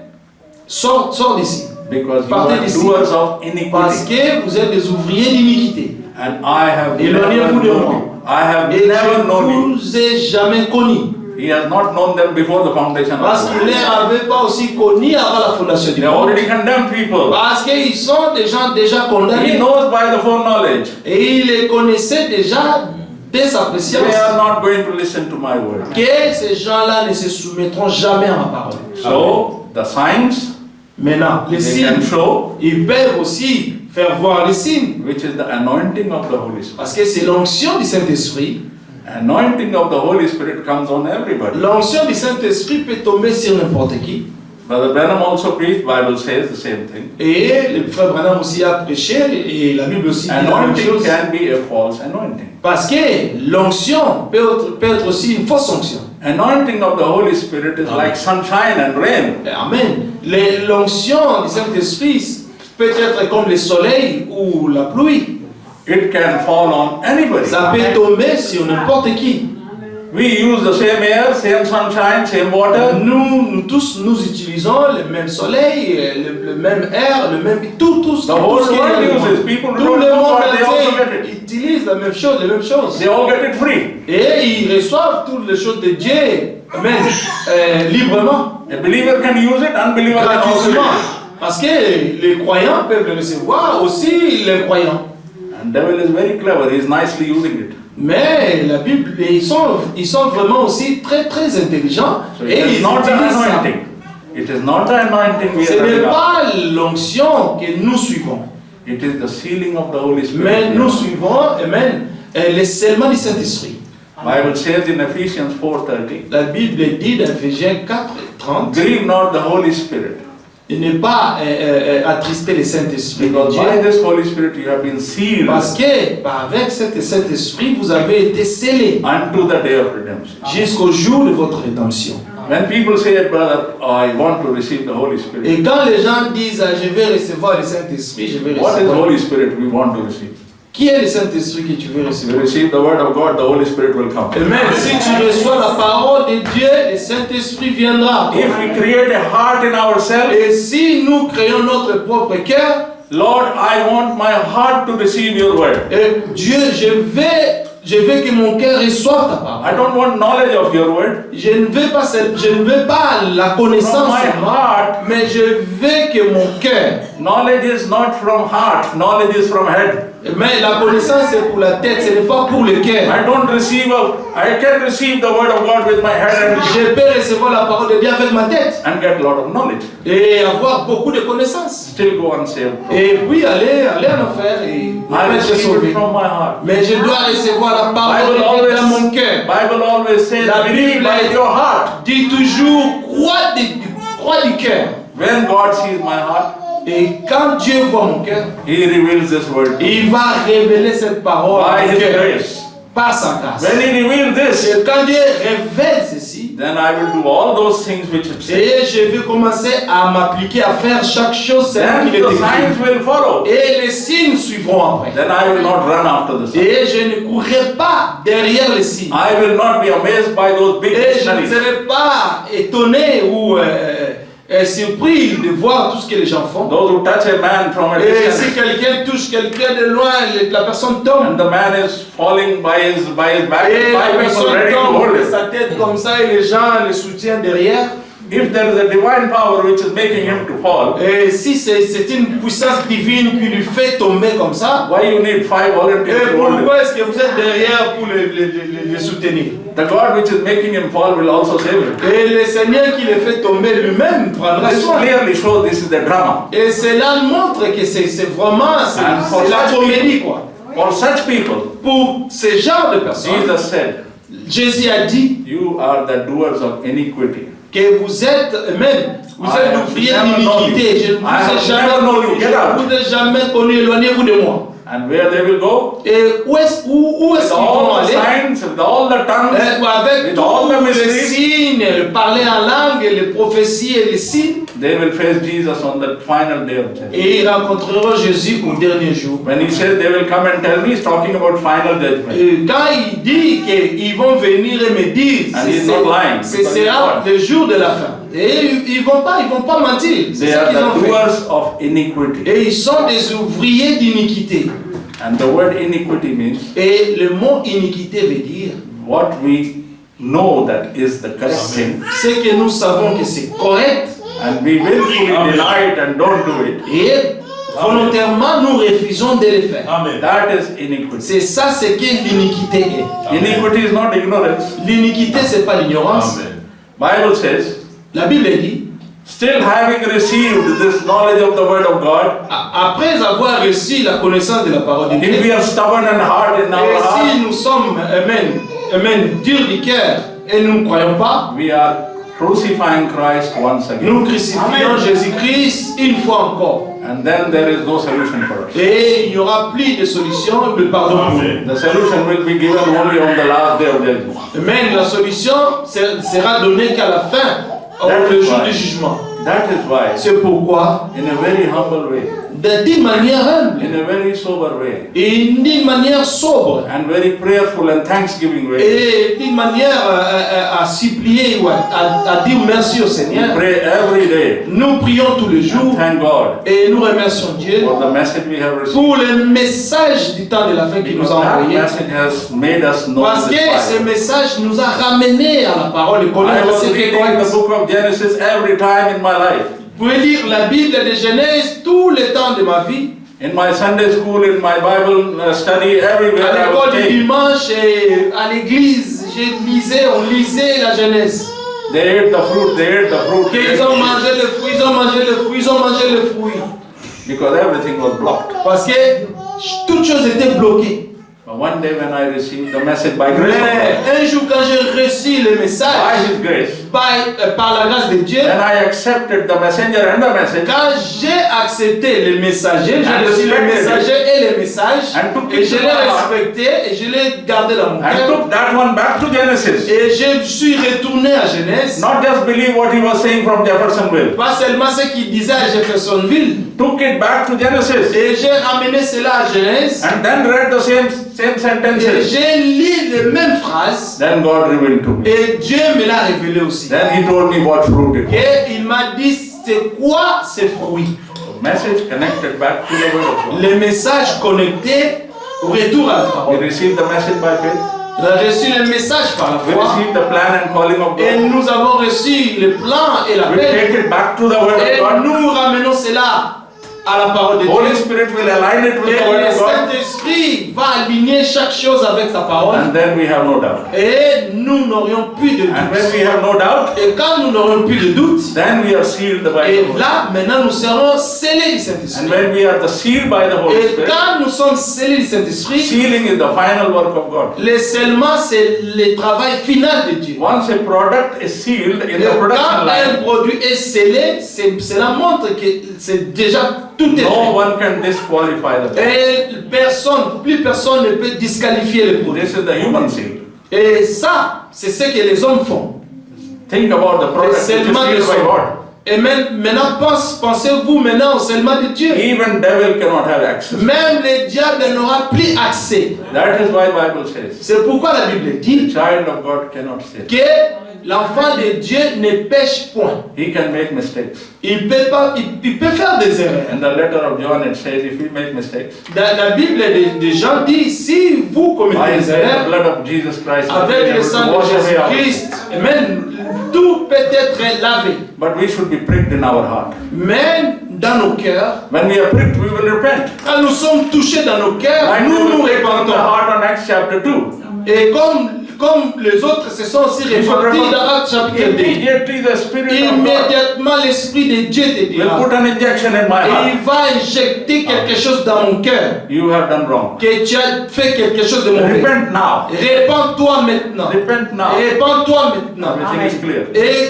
sors d'ici. because you Partez are d'ici. doers of Parce iniquity, que vous êtes des ouvriers d'iniquité. and I have Éloignez-vous never de known moi. you. I have Et never known je you. ne vous ai jamais connu. He has not known them before the foundation of Parce the qu'il ne world. les avait pas aussi connus avant la fondation du They monde. already condemned people. Parce qu'ils sont des gens déjà He condamnés. knows by the foreknowledge. Et il les connaissait déjà dès sa préscience. They are not going to listen to my word. Que ces gens-là ne se soumettront jamais à ma parole. So, the signs Maintenant, les they can signes, show, ils peuvent aussi faire voir les signes. which is the anointing of the Holy Spirit. Parce que c'est l'onction du Saint-Esprit. Anointing of the Holy Spirit comes on everybody. L'onction du Saint-Esprit peut tomber sur n'importe qui. Brother Branham also preached, Bible says the same thing. Et le frère Branham aussi a prêché, et la Bible aussi dit la même Anointing chose. can be a false anointing. Parce que l'onction peut être aussi une fausse onction. Anointing of the Holy Spirit is like sunshine and rain. Amen. L'onction du Saint-Esprit peut être comme le soleil ou la pluie. It can fall on anybody. Ça peut tomber sur n'importe qui. We use the same air, same sunshine, same water. Nous tous, nous utilisons le même soleil, le même air, le même tout ce The whole qui est dans world le monde. uses. People Tout don't le know monde what they also get entier it. utilise la même chose, les mêmes choses. They all get it free. Et ils reçoivent toutes les choses de Dieu, amen, librement, A believer can use it, unbeliever can also use gratuitement. it. Parce que les croyants peuvent le recevoir, aussi les croyants. And devil is very clever, he is nicely using it. Mais la Bible, ils sont vraiment aussi très intelligents. So Et it ils is not the utilisent ça. anointing. It is not the anointing we Ce are n'est having. pas l'onction que nous suivons. It is the sealing of the Holy Spirit. Mais nous suivons, amen, le scellement du Saint-Esprit. Bible says in Ephesians 4:30, La Bible dit dans Ephésiens 4:30, grieve not the Holy Spirit, de ne pas attrister le Saint-Esprit de because Dieu. by this Holy Spirit you have been sealed Parce que avec cet Saint-Esprit, vous avez été scellés unto the day of redemption. jusqu'au jour de votre rédemption. When people say, brother, I want to receive the Holy Spirit, Et quand les gens disent, ah, je vais recevoir le Saint-Esprit, je vais what is recevoir. Holy Spirit we want to receive? Qui est le Saint-Esprit que tu veux If you recevoir? receive the word of God, the Holy Spirit will come. Amen. Si tu reçois la parole de Dieu, le Saint-Esprit viendra. If we create a heart in ourselves, Et si nous créons notre propre cœur, Lord, I want my heart to receive your word. et Dieu, je veux que mon cœur reçoive ta parole. I don't want knowledge of your word. Je ne veux pas la From connaissance my seulement, heart, mais je veux que mon cœur Knowledge is not from heart, knowledge is from head. Mais la connaissance c'est pour la tête, ce n'est pas pour le cœur. I can receive the word of God with my head Je peux recevoir la parole de Dieu avec ma tête and get a lot of knowledge. et avoir beaucoup de connaissances. Still go unsaved. Et puis aller en enfer et I être receive sauvé. it from my heart. Mais je dois recevoir la parole de Dieu dans mon cœur. Bible always says, La believe Bible by your heart. dit toujours crois du cœur. When God sees my heart, Et quand Dieu voit mon cœur, He reveals this word il va révéler cette parole by au His cœur, grace. par sa grâce. When He reveals this, Et quand Dieu révèle ceci, then I will do all those things which it says. et je vais commencer à m'appliquer à faire chaque chose selon Then qu'il est the écrit. signs will follow. Et les signes suivront après. Then I will not run after the signs. Et je ne courrai pas derrière les signes. I will not be amazed by those big Et je ne dictionaries. serai pas étonné ou surpris de voir tout ce que les gens font. Those who touch a man from a Et si distance, quelqu'un touche quelqu'un de loin, la personne tombe. and the man is falling by his back, Et la five people personne ready to tombe hold de it. sa tête comme ça et les gens le soutiennent derrière. If there is a divine power which is making him to fall, Et si c'est une puissance divine qui lui fait tomber comme ça, why you need five volunteers et to hold it? pourquoi est-ce que vous êtes derrière pour les soutenir? The God which is making him fall will also save him. Et le Seigneur qui le fait tomber lui-même prendra This soin. clearly shows this is the drama. Et cela montre que c'est vraiment And for c'est la such comédie quoi. For such people, Pour ce genre de personnes, Jesus said, Jésus a dit you are the doers of iniquity. que vous êtes même, vous êtes l'ouvrier d'iniquité. Je ne vous ai jamais connu, je ne vous ai jamais connu, éloignez-vous de moi. And where they will go? Et où est-ce qu'ils vont With all the aller? signs, with all the tongues, Avec with all the tous les mysteries, signes, le parler en langue, les prophéties et les signes, they will face Jesus on the final day of judgment. et ils rencontreront Jésus au dernier jour. When he says they will come and tell me, he's talking about final judgment. Et quand il dit qu'ils vont venir et me dire, And he's not lying, ce because sera he's le jour de la fin. Et ils vont pas mentir. C'est They ça are qu'ils ont the fait. doers of iniquity. Et ils sont des ouvriers d'iniquité. And the word iniquity means Et le mot iniquité veut dire what we know that is the correct thing, ce que nous savons que c'est correct and we willfully deny it and don't do it. et volontairement nous refusons de le faire. Amen. That is iniquity. C'est ça ce que l'iniquité est. Iniquity is not ignorance. L'iniquité c'est pas l'ignorance. Amen. Bible says, La Bible dit, still having received this knowledge of the word of God, après avoir reçu la connaissance de la parole de if Dieu, we are stubborn and hard in our et si heart, nous sommes, amen, durs du cœur et nous ne croyons pas, we are crucifying Christ once again. nous crucifions Jésus-Christ une fois encore. And then there is no solution for us. Et il n'y aura plus de solution de pardon pour nous. The solution will be given only on the last day of judgment. Mais la solution sera donnée qu'à la fin, le jour du jugement. That is why, C'est pourquoi, in a very humble way, d'une manière humble in a very sober way, et d'une manière sobre and very prayerful and thanksgiving way, et d'une manière à supplier ou à dire merci au we Seigneur, pray every day nous prions tous les jours and thank God et nous remercions Dieu for the message we have received. pour le message du temps de la fin qu'il nous Because a that envoyé. message has made us know Parce que this ce Bible. message nous a ramenés à la parole et I connaître was ce reading qu'est the book of Genesis every time in my life. Vous pouvez lire la Bible de Genèse tout le temps de ma vie. In my Sunday school, in my Bible study, everywhere À I l'école was du staying. dimanche et à l'église, on lisait la Genèse. They ate the fruit, they ate the fruit. they Ils ate ont the mangé le fruit, ils ont mangé le fruit, ils ont mangé le fruit. fruit, because everything was blocked. Parce que toutes choses étaient bloquées. But one day when I received the message by grace of God, Mais un jour quand j'ai reçu le by message His grace, par la grâce de Dieu, then I accepted the messenger and the message, quand j'ai accepté le messager, j'ai And reçu le respected messager et le message, And took et it je to l'ai my heart. respecté et je l'ai gardé dans mon and cœur. took that one back to Genesis. Et je suis retourné à Genèse, Not just believe what he was saying from Jeffersonville. pas seulement ce qu'il disait à Jeffersonville, Took it back to Genesis. et j'ai ramené cela à Genèse, And then read the same et sentences. j'ai lu les mêmes phrases, Then God revealed to me. et Dieu me l'a révélé aussi. Then he told me what fruit it was. Et il m'a dit, c'est quoi ces fruits? The message connected back to the word of God. Les messages connectés au retour à la We parole. received the message by faith. On a reçu le message par la We foi, received the plan and calling of et God. nous avons reçu le plan et We l'appel, take it back to the word et of God. nous ramenons cela à la parole de Holy Dieu. Spirit will align it with Et the word le of God. Saint-Esprit va aligner chaque chose avec sa parole. And then we have no doubt. Et nous n'aurions plus de And when doute. we have no doubt, Et quand nous n'aurons plus de doute, then we are sealed by et the Holy là, maintenant, nous serons scellés du Spirit. Saint-Esprit. And when we are sealed by the Holy Et Spirit, quand nous sommes scellés du Saint-Esprit, sealing is the final work of God. le scellement, c'est le travail final de Dieu. Once a product is sealed in Et the production quand un line, produit est scellé, cela montre que c'est déjà tout est no fait. one can disqualify the product. Et plus personne ne peut disqualifier le produit. This is the human seal. Et ça, c'est ce que les hommes font. Think about the Le product which is scellement de sealed by son. God. Et maintenant, pensez-vous maintenant au scellement de Dieu. Even devil cannot have access. Même le diable n'aura plus accès. That is why Bible says, C'est pourquoi la Bible the dit child of God cannot sin. que l'enfant de Dieu ne pêche point. He can make mistakes. Il peut faire des erreurs. In the letter of John it says, if we make mistakes, Dans la Bible de Jean dit, si vous commettez by des the erreurs, blood of Jesus Christ, we avec are le able sang to de wash away our sins. Jésus-Christ, amen, tout peut être lavé. But we should be pricked in our heart. Mais dans nos cœurs, When we are pricked, we will repent. quand nous sommes touchés dans nos cœurs, Like nous we nous were pricked in the répandons. heart on Acts chapter 2. Et comme les autres se sont aussi You should répantis repent. dans Actes chapitre 2, Immediately the Spirit of God immédiatement l'Esprit de Dieu te will dira, put an injection in my et heart. il va injecter quelque chose dans mon cœur, You have done wrong. que tu as fait quelque chose de mauvais. Repent now. Répands-toi maintenant. Repent now. Répands-toi maintenant. Everything is clear. Et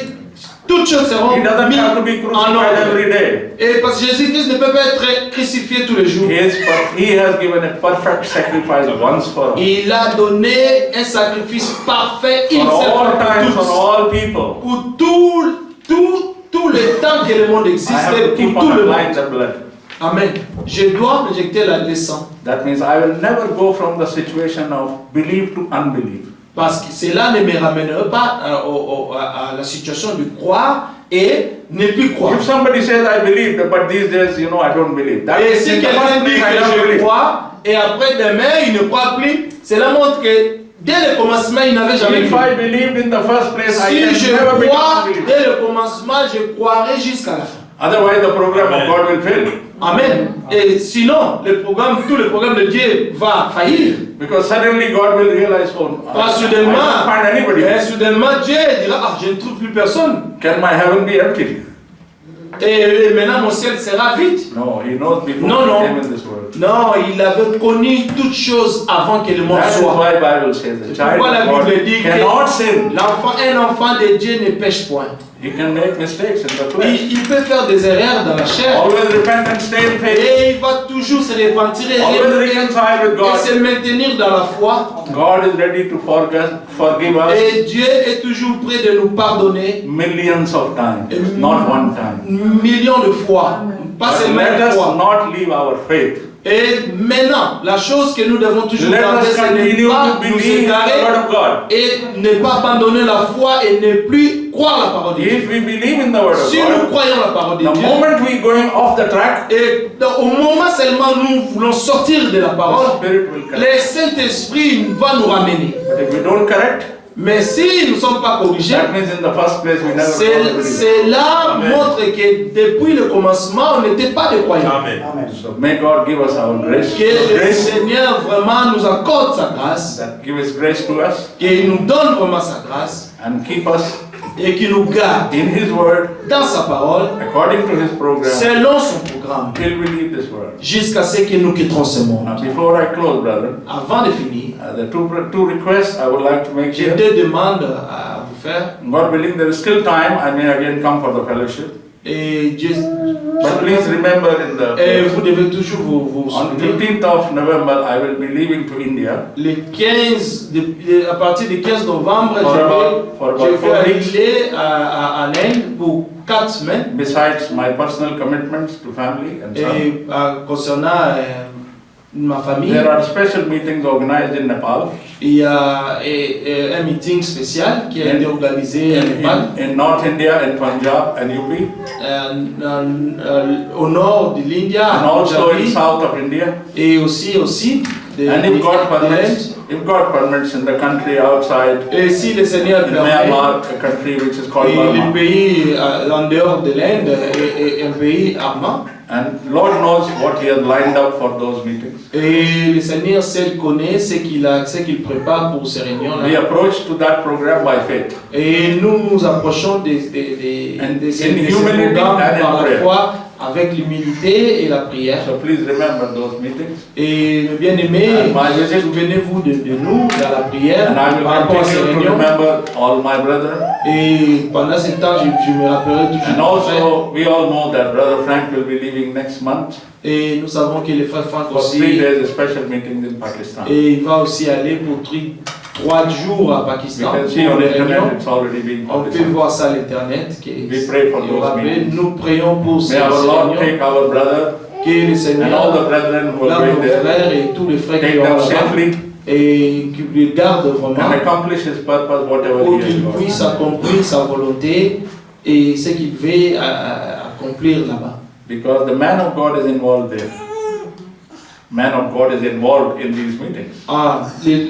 toutes choses seront He doesn't mises have to be en crucified ordre. every day. Et parce que Jésus-Christ ne peut pas être crucifié tous les jours. He has given a perfect sacrifice once for all. Il a donné un sacrifice parfait une For seule all fois pour times, tous. for all people. Pour tout le temps que le monde I existe, have to keep pour tout on le applying monde. the blood. Amen. Je dois injecter le sang. That means I will never go from the situation of belief to unbelief. Parce que cela ne me ramènera pas à la situation de croire et ne plus croire. If somebody says I believe, but these days, I don't believe. That Et means si in the quelqu'un first dit place I que don't je believe. crois et après demain il ne croit plus, cela montre que dès le commencement il n'avait jamais If cru. I believed in the first place, I Si can je never crois become a believer. dès le commencement, je croirai jusqu'à la fin. Otherwise, the program of Amen. God will fail. Amen. Et sinon, tout le programme de Dieu va faillir. Because suddenly God will realize, Pas I soudainement, can't find anybody. et soudainement Dieu dira, ah, je ne trouve plus personne. Can my heaven be empty? Et maintenant mon ciel sera vide. No, he knows before No, no. he came in this world. Non, il avait connu toutes choses avant que le monde That is soit. why Bible says the child Pourquoi la of God Bible dit cannot que sin. un enfant de Dieu ne pêche point. He can make mistakes in the flesh. Il peut faire des erreurs dans la chair. Always repent and stay in faith. Et il va toujours se repentir Always et reconcile with God. se maintenir dans la foi. God is ready to forgive us Et Dieu est toujours prêt de nous pardonner millions of times, not one time. millions de fois. Pas But seulement let une us fois. not leave our faith. Et maintenant, la chose que nous devons toujours Let garder, us c'est continue ne pas to nous believe in the égarer word of God. et ne pas abandonner la foi et ne plus croire la parole de Dieu. If we believe in the word of Si nous God, croyons la parole de the Dieu, moment we going off the track, et au moment seulement nous voulons sortir de la the parole, Spirit will correct. le Saint-Esprit va nous ramener. But if we don't correct, Mais si nous ne sommes pas corrigés, that means in the first place we never believe. cela Amen. montre que depuis le commencement, on n'était pas des croyants. Amen. So may God give us our grace, Que le grace Seigneur vraiment nous accorde sa grâce, that give His grace to us qu'il nous donne vraiment sa grâce and keep us et qu'il nous garde in His word dans sa parole, according to His program selon son programme, till we leave this world. jusqu'à ce que nous quitterons ce monde. Now, before I close, brother, Avant de finir, the two requests I would like to make j'ai here. deux demandes à vous faire. God willing, there is still time. I may again come for the fellowship. Et, But please remember et vous devez toujours vous on souvenir. 15th of November, I will be leaving to India. Le 15, à partir du 15 novembre, For je about vais 4 weeks. aller à l'Inde pour 4 semaines. Besides my personal commitments to family and so on. Et concernant ma famille, There are special meetings organized in Nepal, il y a un meeting spécial qui a été organisé à Népal, in North India, in Punjab and UP, au nord de l'India, and also in Punjabi, south of India. et aussi au sud. And if God permits in the country outside, Et si le Seigneur in permet, Myanmar, a country which is called et le Burma, pays en dehors de l'Inde est un pays armant, and Lord knows what He has lined up for those meetings. et le Seigneur seul connaît ce qu'il prépare pour ces We réunions-là. approach to that program by faith. Et nous nous approchons de ces programmes par la foi, avec l'humilité et la prière. So please remember those meetings. Et bien-aimés, souvenez-vous de nous dans la prière, And I will par rapport à ces continue to réunions. remember all my brethren. Et pendant ce temps, je me rappellerai And toujours. also, we all know that Brother Frank will be leaving next month Et nous savons que le frère Franck for 3 aussi, days, a special meetings in Pakistan. et il va aussi aller pour 3 jours à We Pakistan. can see Pour on les internet, réunions. it's already being On peut published. voir ça à l'internet. We pray for those meetings. Nous prions pour ces May our Lord réunions. take our brother Que le and all Seigneur, the brethren who là, are nos going there, frères et tous les frères qui take ont them là-bas, safely et qui les gardent and vraiment, accomplish His purpose, whatever pour He has qu'ils got. puissent accomplir sa volonté et ce qu'il veut accomplir là-bas. Because the man of God is involved there. Man of God is involved in these meetings.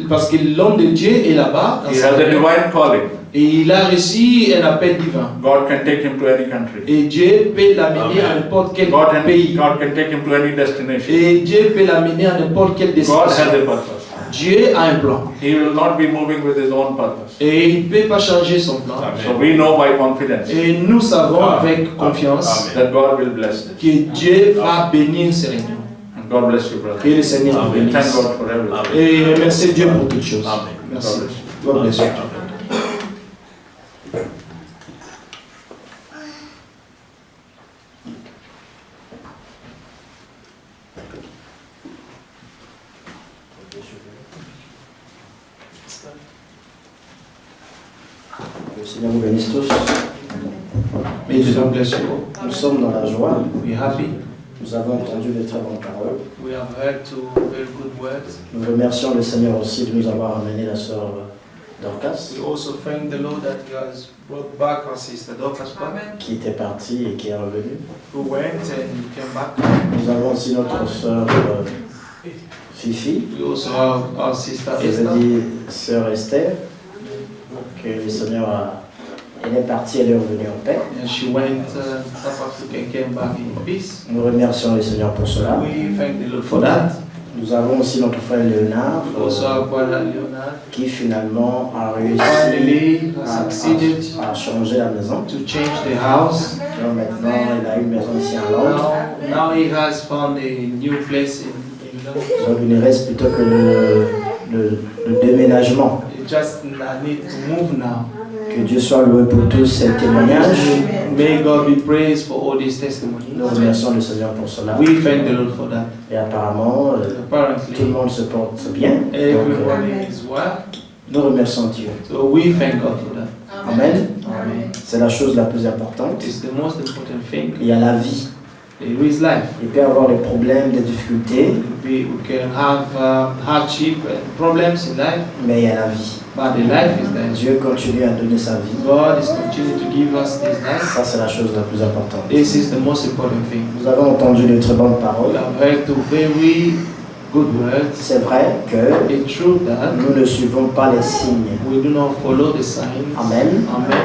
Parce que l'homme de Dieu est là-bas, dans He cette has a réunion, divine calling. et il a reçu un appel divin. God can take him to any country. Et Dieu peut l'amener à n'importe quel pays. God can take him to any destination. Et Dieu peut l'amener à n'importe quelle God has destination. a purpose. Dieu a un plan. He will not be moving with his own purpose. Et il ne peut pas changer son plan. So we know by confidence Et nous savons avec confiance that God will bless this. que Dieu va bénir ces réunions. And God bless you, brother. Que le Seigneur vous We bénisse. thank God for everything. Et remerciez Dieu pour toutes choses. Amen. Merci. God bless you. God bless you. Que le Seigneur vous bénisse tous. May the Lord bless you. Nous sommes dans la joie. We are happy. Nous avons entendu de très bonnes paroles. We have heard two very good words. Nous remercions le Seigneur aussi de nous avoir amené la sœur Dorcas, We also thank the Lord that He has brought back our sister Dorcas back, qui était partie et qui est revenue. who went and came back. Nous avons aussi notre sœur Fifi, We also have our sister je Esther. veux dire sœur Esther, que le Seigneur elle est partie, elle est revenue en paix. And she went South Africa and came back in peace. Nous remercions le Seigneur pour cela. We thank the Lord for that. Nous avons aussi notre frère Léonard, We also have Brother Leonard. qui finalement a réussi Finally has succeeded à changer la maison. to change the house. Donc maintenant, il a une maison ici à Londres. Now he has found a new place in England. Donc il ne reste plutôt que le déménagement. He just need to move now. Que Dieu soit loué pour tous ces témoignages. May God be praised for all these testimonies. Nous remercions le Seigneur pour cela. We thank the Lord for that. Et apparemment, tout le Apparently, monde se porte bien. Donc, everybody is well. nous remercions Dieu. So we thank God for that. Amen. Amen. C'est la chose la plus importante. It's the most important thing. Il y a la vie. There is life. Il peut y avoir des problèmes, des difficultés, We can have hardship and problems in life, mais il y a la vie. but the life is there. Dieu continue à donner sa vie. God is continuing to give us this life. Ça, c'est la chose la plus importante. This is the most important thing. Nous avons entendu de très bonnes paroles. We have heard two very good words. C'est vrai que It's true that nous ne suivons pas les signes. we do not follow the signs. Amen. Amen.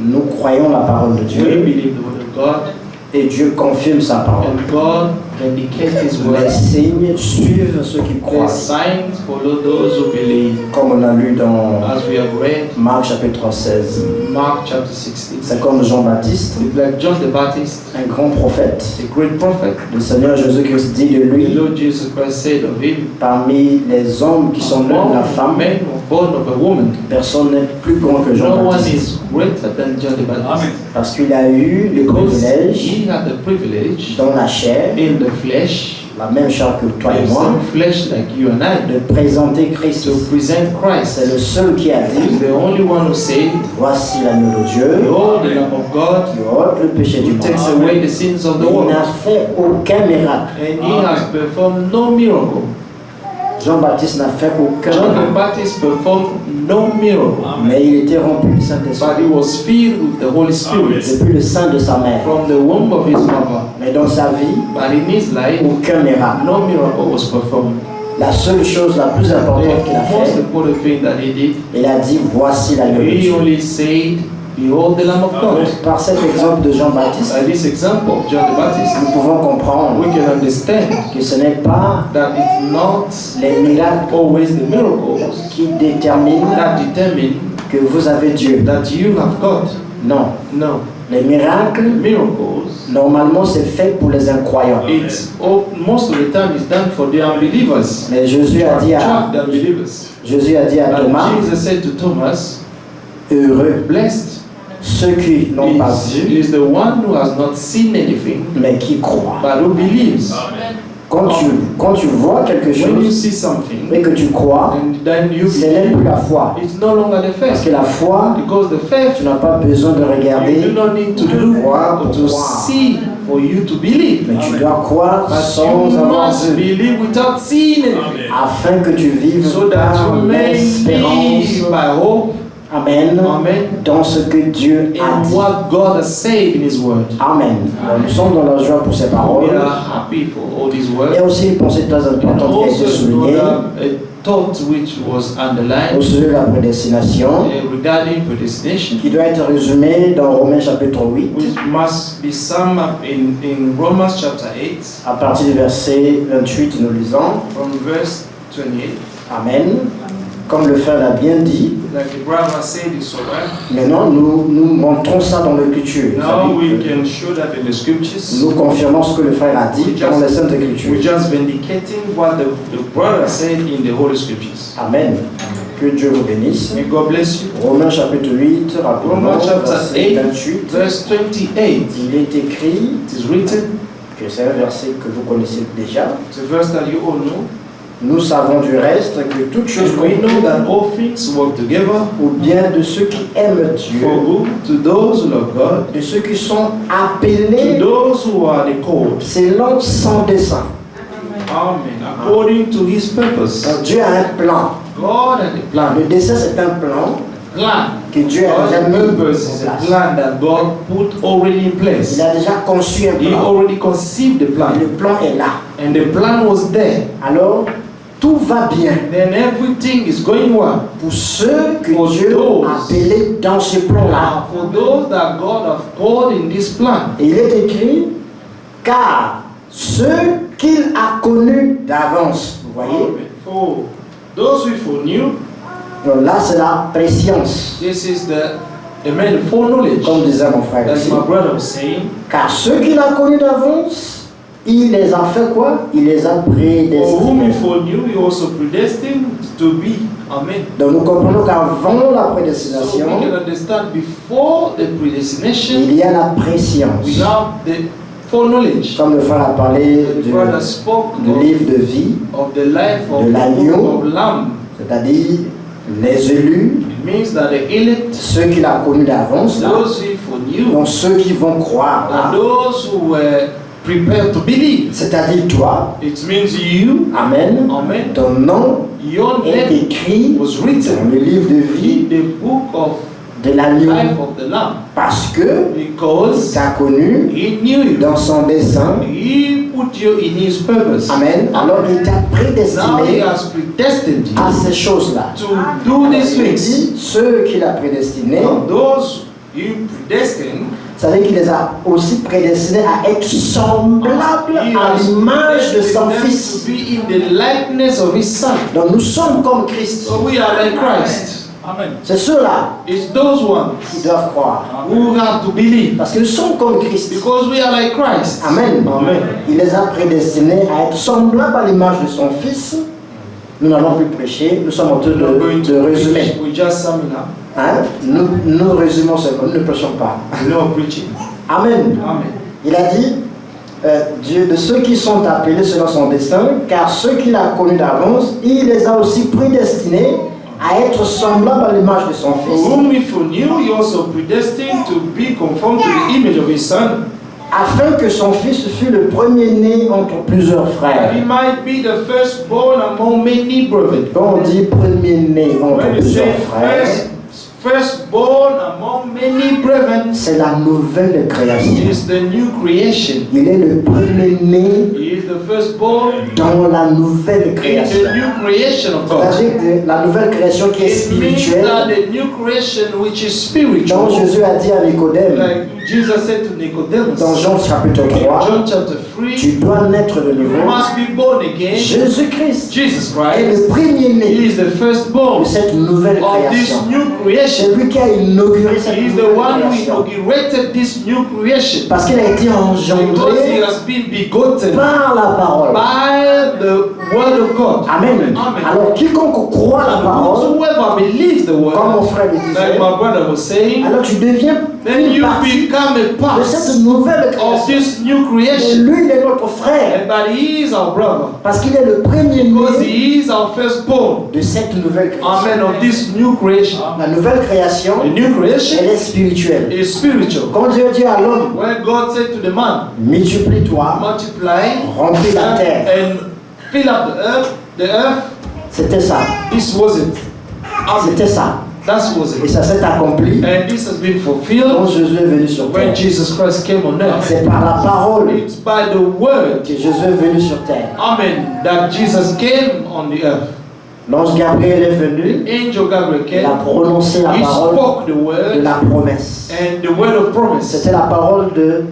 Nous croyons la parole de We Dieu believe the word of God, et Dieu confirme sa parole. and God vindicates His Les word. signes suivent ceux qui The croient. signs follow those who believe. Comme on a lu dans As we have read, Marc chapitre 16. Mark chapter 16. C'est comme Jean-Baptiste, It's like John the Baptist, un grand prophète. a great prophet. Le Seigneur Jésus-Christ dit de The lui, Lord Jesus Christ said of him, parmi les hommes qui sont nés de la femme, men were born of a woman. personne n'est plus grand que No one Jean-Baptiste. is greater than John the Baptist. Parce qu'il a eu le Because privilège he had the privilege dans la chair, in the flesh, la même chair que toi et the moi, same flesh like you and I, de présenter Christ. to present Christ. C'est le seul qui a He's dit, the only one who said, voici l'agneau de Dieu, behold the Lamb of God qui ôte le péché du who takes monde. away the sins of the Il world. n'a fait aucun miracle. And he has performed no miracle. Jean-Baptiste n'a fait aucun John the miracle. Baptist performed no miracle, Mais il était rempli du but Saint-Esprit he was filled with the Holy Spirit depuis le sein de sa mère. from the womb of his mother. Mais dans sa vie, But in his life, aucun miracle. no miracle was performed. La seule chose la plus importante qu'il a The most fait, important thing that he did, il a dit voici l'agneau de he Dieu. only said, behold the Lamb of God. Par cet exemple de Jean-Baptiste, By this example of John the Baptist, nous pouvons comprendre we can understand que ce n'est pas that it's not les miracles always the miracles qui déterminent that determine que vous avez Dieu. that you have God. Non. No. Les miracles, Miracles, normalement, c'est fait pour les incroyants. most of the time is done for the unbelievers. Mais Jésus a dit à The unbelievers. Thomas, But Jesus said to Thomas, heureux blessed ceux qui n'ont pas vu, is the one who has not seen anything, mais qui croient. but who believes. Quand tu vois quelque When you chose see something, et que tu crois, and then you ce n'est plus believe, la foi. it's no longer the Parce faith. que la foi, Because the faith, tu n'as pas besoin de you do regarder, not need to de look voir or pour to croire. see for you to believe. Mais tu dois croire But sans you avoir must vu, believe without seeing anything. afin que tu vives So that par you may l'espérance. live by hope. Amen. Amen. Dans ce que Dieu a In dit. what God has said in His Word. Amen. Alors, nous sommes dans la joie pour ces We paroles. are happy for all His Il Word. y a aussi une pensée très And importante qui a été also soulignée a thought which was au underlined sujet de la prédestination, regarding predestination, qui doit être résumée dans Romains chapitre 8, which must be summed up in Romans chapter 8, à partir du verset 28, nous lisons. from verse 28. Amen. Comme le frère l'a bien dit, Like the brother said it so well. maintenant nous montrons ça dans l'Écriture. Now we can show that in the scriptures. Nous confirmons ce que le frère a dit dans les Saintes We're Écritures. just vindicating what the brother said in the Holy Scriptures. Amen. Que Dieu vous bénisse. May God bless you. Romains chapitre 8, rapidement, Romans chapter verset 8, 28. verse 28. Il est écrit, It is written, que c'est un verset que vous connaissez déjà. it's a verse that you all know. Nous savons du reste que toutes choses And we know concourent that all things work together au bien de ceux qui aiment Dieu, for good to those who love God, de ceux qui sont to appelés those who are the called. selon son dessein. Amen. According to His purpose. Donc Dieu a un plan. God had a plan. Le dessein, c'est un plan que Dieu a déjà God's mis en purpose is a place. plan that God put already in place. Il a déjà conçu un He plan. already conceived the Et plan, le plan est là. and the plan was there. Alors, tout va bien Then everything is going well. pour ceux que For Dieu those. a appelés dans ce plan-là. For those that God have called in this plan. Et il est écrit, car ceux qu'il a connus d'avance, vous voyez, For those who foreknew, donc là c'est la préscience, this is the foreknowledge. comme disait mon frère As ici. my brother was saying, Car ceux qu'il a connus d'avance, il les a fait quoi? Il les a for whom prédestinés. he foreknew, he also predestined to be. Amen. Donc nous comprenons qu'avant la So we prédestination, can understand before the predestination, il y a la préscience. we have the foreknowledge. Comme le frère a parlé The brother spoke du livre de vie, of the life of de the l'agneau. book of Lamb. c'est-à-dire les élus, It means that the elect, ceux qu'il a connus d'avance, là, those who foreknew, donc ceux qui vont croire, and là, those who were prepared to believe. c'est-à-dire toi, It means you, Amen, amen, ton nom your est name écrit was dans written le livre de vie in the book of de l'agneau, life of the Lamb, parce que because tu as connu he knew you. dans son dessein, He put you in his purpose. Amen, alors il t'a Now he prédestiné has predestined à you ces choses-là. to do these Il things. dit, ceux qu'il a prédestinés, Now those you predestined, ça veut dire qu'il les a aussi prédestinés à être semblables he à has l'image de son predestined them Fils. to be in the likeness of his son. Donc nous sommes comme Christ. So we are like Christ. Amen. C'est ceux-là It's those ones qui doivent croire. who have to believe, Parce que nous sommes comme Christ. because we are like Christ. Amen. Amen. Il les a prédestinés à être semblables à l'image de son Fils. Nous n'allons plus prêcher, nous sommes en train We're not going de to résumer. preach. We just summing up. Hein? Nous résumons seulement, nous ne prêchons pas. No preaching. Amen. Amen. Il a dit, Dieu, de ceux qui sont appelés selon son destin, car ceux qu'il a connus d'avance, il les a aussi prédestinés à être semblables à l'image de son For Fils, whom he foreknew, he also predestined to be conformed to the image of his son, afin que son Fils fût le premier-né entre plusieurs that frères. he might be the firstborn among many brethren. Quand on dit premier-né entre When you plusieurs say frères, firstborn among many brethren. C'est la nouvelle création. He is the new creation. Il est le premier-né He is the firstborn dans la nouvelle in création. the new creation of God. C'est-à-dire que la nouvelle création qui est It means that spirituelle, the new creation which is dont spiritual, Jésus a dit à Nicodème, like Jesus said to Nicodemus, dans Jean chapitre in 3, John chapter 3, tu dois naître de you nouveau. must be born again. Jésus-Christ Jesus est Christ, le premier-né He is the firstborn de cette nouvelle of this création. new C'est creation. lui qui a inauguré cette He is the nouvelle one who création. inaugurated this new creation. Parce qu'il a été Because engendré He has been begotten par la parole. by the word of God. Amen. Amen. Alors quiconque croit la parole, Whoever believes the comme mon word, frère le like disait, my brother was saying, alors tu deviens then une you partie become a de part cette nouvelle of création. this new Et creation. lui, il est notre frère. And that He is our brother. Parce qu'il est le Because premier-né He is our firstborn. de cette nouvelle création. Amen. Of this new creation. La nouvelle création, The new creation elle est spirituelle. is spiritual. Quand Dieu dit à l'homme, When God said to the man, multiplie-toi, multiply remplis la terre, and fill up the earth, c'était ça. this was it. C'était ça. That was Et it. ça s'est accompli And this has been quand fulfilled Jésus est venu sur when terre. Jesus Christ came on earth. C'est par la parole It's by the word, que Jésus est venu sur terre. amen, that Jesus came on the earth. L'ange Gabriel est venu, Angel Gabriel il a came, prononcé la he parole spoke the de word la promesse. and the word of promise. C'était la parole de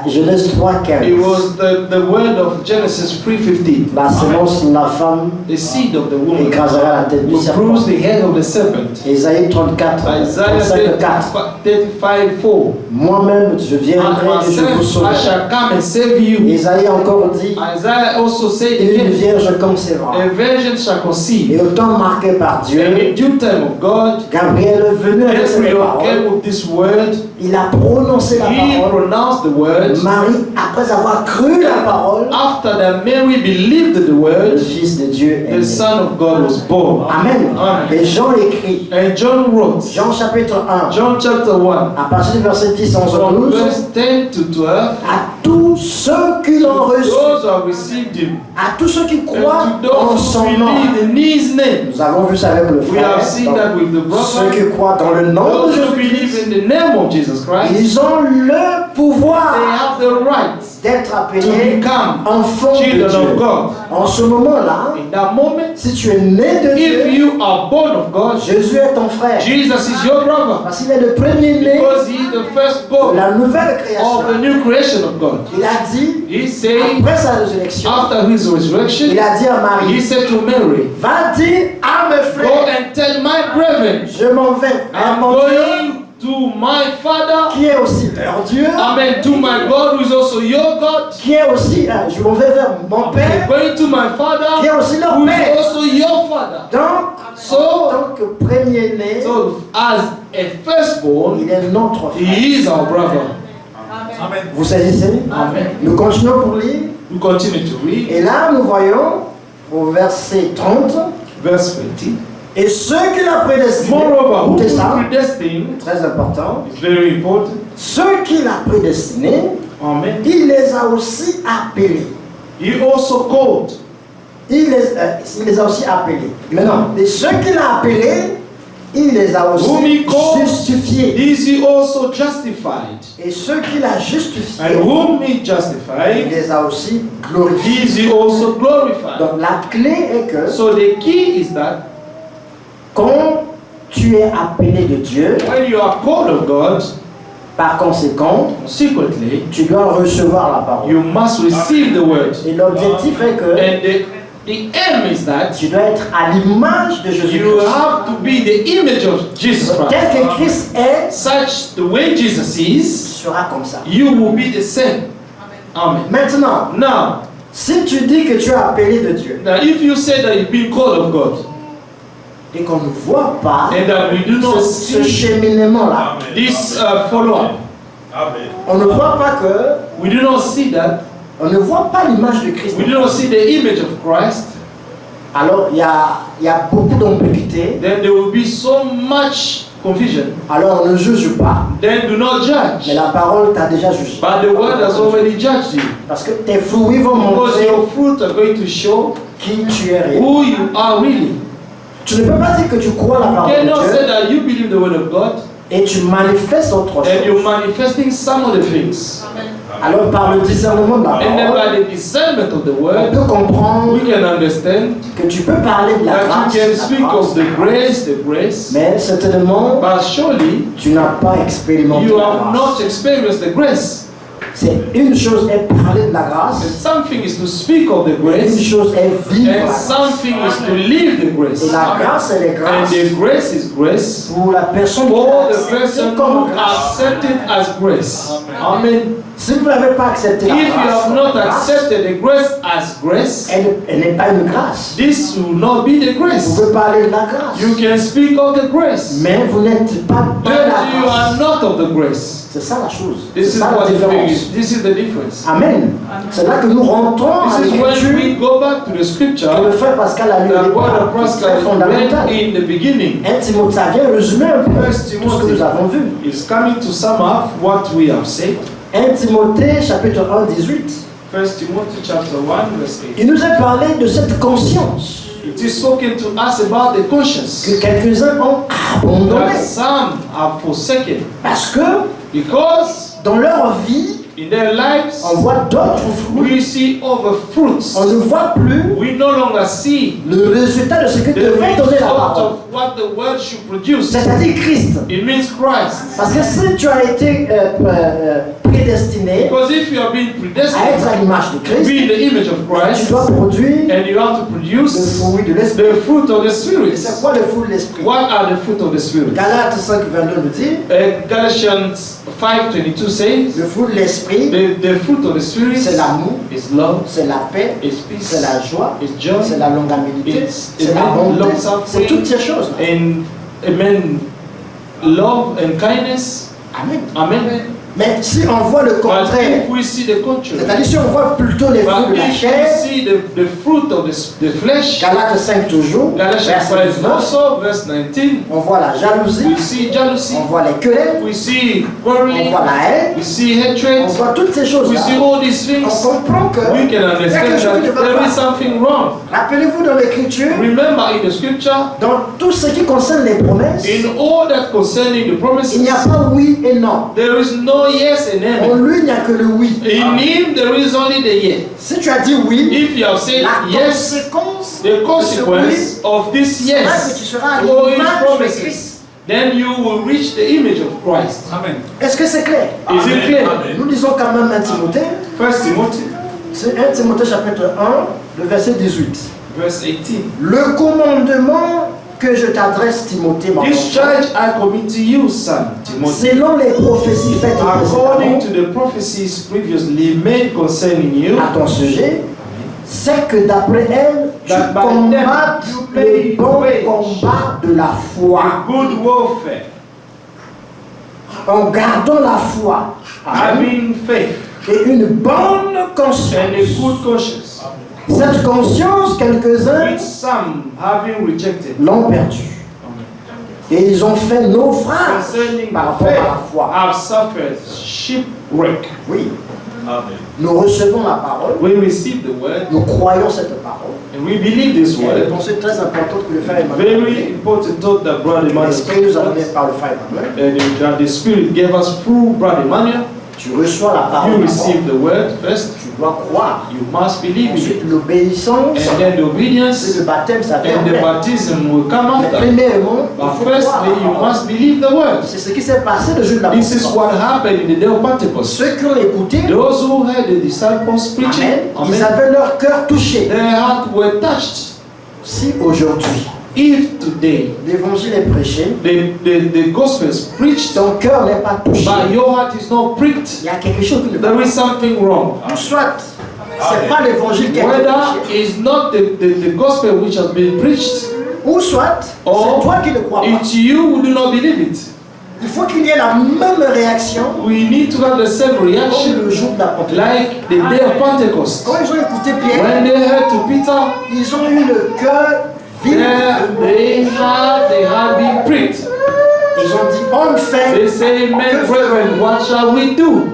Genèse 3:15. It was the word of Genesis 3:15. La semence de la femme The seed of the woman écrasera la tête du will serpent. bruise the head of the serpent. Ésaïe 34, Isaiah 35:4. 35:4. Moi-même, je And viendrai et je vous myself I sauverai. shall come and save you. Ésaïe encore dit, Isaiah also said une again, vierge concevra. a virgin shall conceive. Et au temps marqué par And Dieu, in due time of God, Gabriel est venu avec cette Gabriel parole. came with this word. Il a prononcé la He parole. pronounced the word. Marie, après avoir cru la parole, After that, Mary believed the le word. Fils de Dieu est The né. Son of God was born. Amen. Amen. Et Jean écrit, And John wrote, Jean chapitre 1, John chapter 1, à partir du verset 10 en from 12, verse 10 to 12, à tous ceux qui l'ont reçu, those who have received him, à tous ceux qui and croient to en those son who nom. believe in his name. Nous avons vu ça avec le We frère. have seen Donc, that with the ceux brother. qui croient dans le nom de Those who believe Jésus-Christ, in the name of Jesus Christ, ils ont le pouvoir they have the right d'être to appelés become enfants de children of Dieu. God. En ce moment-là, In that moment, si tu es né de if Dieu, you are born of God, Jésus est ton frère. Jesus is your brother. Parce qu'il est le premier-né Because he is the de firstborn la nouvelle of création. the new creation of God. Il a dit, He said, après sa résurrection, after his il resurrection, a dit à he Marie, said to Mary, va dire à mes go frères, and tell my brethren, je m'en vais à I'm mon Dieu, going to my Father, qui est aussi leur Dieu, amen, to my God who is also your God. qui est aussi, je m'en vais vers mon I'm Père, going to my qui Father, est aussi leur who is Père. also your Father. Donc, en So, tant que premier-né, so as a firstborn, il est notre frère. he is our brother. Vous saisissez? Amen. Nous continuons pour lire. We continue to read Et là, nous voyons au verset 30, verse 20. et ceux qu'il a prédestinés, Moreover, who écoutez ça, predestined, très important, is very important. ceux qu'il a prédestinés, Amen. il les a aussi appelés. He also called. Il les a aussi appelés. Maintenant, et ceux qu'il a appelés, il les a aussi Whom he called, justifiés. is he also justified? Et ceux qu'il a And justifiés, whom he il justified, les a aussi glorifiés. is he also glorified? Donc la clé est que So the key is that quand tu es appelé de Dieu, when you are called of God, par conséquent, secretly, tu dois recevoir la parole. you must receive the word. Et l'objectif est que And the aim is that tu dois être à l'image de you Jésus-Christ. have to be the image of Jesus Tel Christ. que Christ est, Such the way Jesus tu is, seras comme ça. you will be the same. Amen. Maintenant, Now, si tu dis que tu es appelé de Dieu if you say that you've been called of God et qu'on ne voit pas and that we do not ce see cheminement-là, this follow-up, on ne voit pas que, we do not see that, on ne voit pas l'image de Christ. we do not see the image of Christ, Alors il y a beaucoup d'ambiguïté. then there will be so much confusion. Alors on ne juge pas. Then do not Mais judge. la parole t'a déjà jugé. But the word has already judged you. Parce que tes fruits vont Because montrer your fruit are going to show qui tu es réellement. who you are really. Tu ne peux pas dire que tu crois la You parole de cannot say Dieu that you believe the word of God et tu manifestes autre and chose. you're manifesting some of the things. Alors par le discernement de la And then parole, by the discernment of the on word, peut comprendre we can understand que tu peux parler de la that grâce, you can la speak grâce, of the grace, mais certainement but surely tu n'as pas expérimenté you la have grâce. not experienced the grace. C'est une chose est parler de la And grâce, something is to speak of the une grace, chose est vivre la and grâce. something is to live the grace. Et la grâce, elle est And grâce the grace is grace pour la personne qui for the accepte person comme who grâce. accepted as grace. Amen. Si vous n'avez pas accepté la If you grâce, have not accepted the grace as grace, elle n'est pas une grâce. this will not be the Vous grace. pouvez parler de la grâce, You can speak of the grace, mais vous n'êtes pas de but la you are grâce. not of the grace. C'est ça la chose. C'est This is ça la what the thing différence. is. This is the difference. Amen. C'est là que nous rentrons à This is when l'écriture we go back to the que le scripture frère Pascal a lu au that départ, Brother qui est Pascal très fondamental. read in the beginning. 1 Timothée, ça vient résumer un peu First tout ce que nous avons vu. is coming to sum up what we have said. 1 Timothée, chapitre 1, 18. 1 Timothy chapter 1 verse 8. Il nous a parlé de cette conscience It is spoken to us about the conscience que quelques-uns ont that abandonnée. some have forsaken Parce que because dans leur vie, in their lives on voit d'autres fruits. we see other fruits. On ne voit plus We no longer see le résultat de ce que the devait donner la result parole. of what the word should produce. C'est-à-dire Christ. It means Christ. Parce que si tu as été prédestiné Because if you have been à être predestined à l'image de to Christ, be in the image of tu Christ, dois produire and you have to le produce fruit de l'esprit. the fruit of the Et Spirit. c'est quoi le fruit de l'esprit? What are the fruit of the Spirit? Galates 5, 22 nous dit, Galatians 5:22 says, le fruit de l'esprit, the fruit of the Spirit c'est l'amour, is love, c'est la paix, is peace, c'est la joie, is joy, c'est la longanimité, It's c'est la amen, bonté, long c'est suffering. toutes ces choses. and amen, love and kindness. Amen. Amen. Mais si on voit le But contraire, if we see the contrary, c'est-à-dire si on voit plutôt les fruits but de la if chair, we see the fruit of the flesh, Galates 5 toujours, Galatians verset 5 19, also, verse 19, on voit la jalousie, we see jealousy, on voit les querelles, we see on quarreling, voit la haine, we see on hatred, voit toutes ces we see choses-là. all these On things. comprend que We can il y a understand quelque chose qui ne that va there is pas. something wrong. Rappelez-vous dans l'écriture, Remember in the scripture, dans tout ce qui concerne les promesses, in all that concerning the promises, il n'y a pas oui et non. there is no yes and En amen. lui, il n'y a que le oui. In him there is only the yes. Si tu as dit oui, If you have said la yes, conséquence the de ce oui consequence of this sera que yes tu seras à to all his l'image de promises, Christ. then you will reach the image of Christ. Amen. Est-ce que c'est clair? Is it clear? Nous lisons quand même 1 Timothée. First Timothy, C'est 1 Timothée chapitre 1, le verset 18. verse 18. Le commandement que je t'adresse, Timothée, mon This enfant, charge I commit to you, son Timothy, selon les prophéties faites according précédemment to the prophecies previously made concerning you, à ton sujet, c'est que d'après elle, tu That by combattes them you le may bon wage combat de la foi, a good warfare, en gardant la foi having faith et une bonne conscience. and a good conscience, Cette conscience, quelques-uns which some having rejected l'ont perdue. Et ils ont fait naufrage concerning par the rapport à la faith foi. have suffered shipwreck. Oui, nous recevons la parole, We receive the word nous croyons cette parole. and we believe this Et une word. pensée très importante que le frère Emmanuel Very important thought that Brother Emmanuel l'Esprit nous a donné par le frère Emmanuel. and that the Spirit gave us through Brother Emmanuel. Tu reçois la You parole d'abord. receive the word first. Tu dois croire. You must believe in Ensuite, it. l'obéissance, And then the c'est obedience le baptême, ça vient and the après. baptism will come Mais after. premièrement, il But faut croire firstly, la you parole. must believe the word. C'est ce qui s'est passé le jour de la This is Pentecôte. what happened in the day of Pentecost. Ceux qui ont écouté, Those who heard the disciples preaching, amen, ils amen, avaient leur cœur touché. their hearts were touched. Si aujourd'hui, If today l'évangile est prêché, the gospel is preached, ton cœur n'est pas touché, but your heart is not pricked, il y a quelque chose qui ne va there pas. is something wrong. Ou soit, c'est pas l'évangile qui a été Whether prêché, it's not the gospel which has been preached, ou soit, c'est or toi qui ne crois pas. it's you who do not believe it. Il faut qu'il y ait la même réaction We need to have the same comme reaction le jour de la Pentecôte. like the day of Pentecost. Quand ils ont écouté Pierre, When they heard to Peter, ils ont eu le cœur vide. they had been pricked. Ils ont dit, homme fait, They say, men, brethren, what shall we do?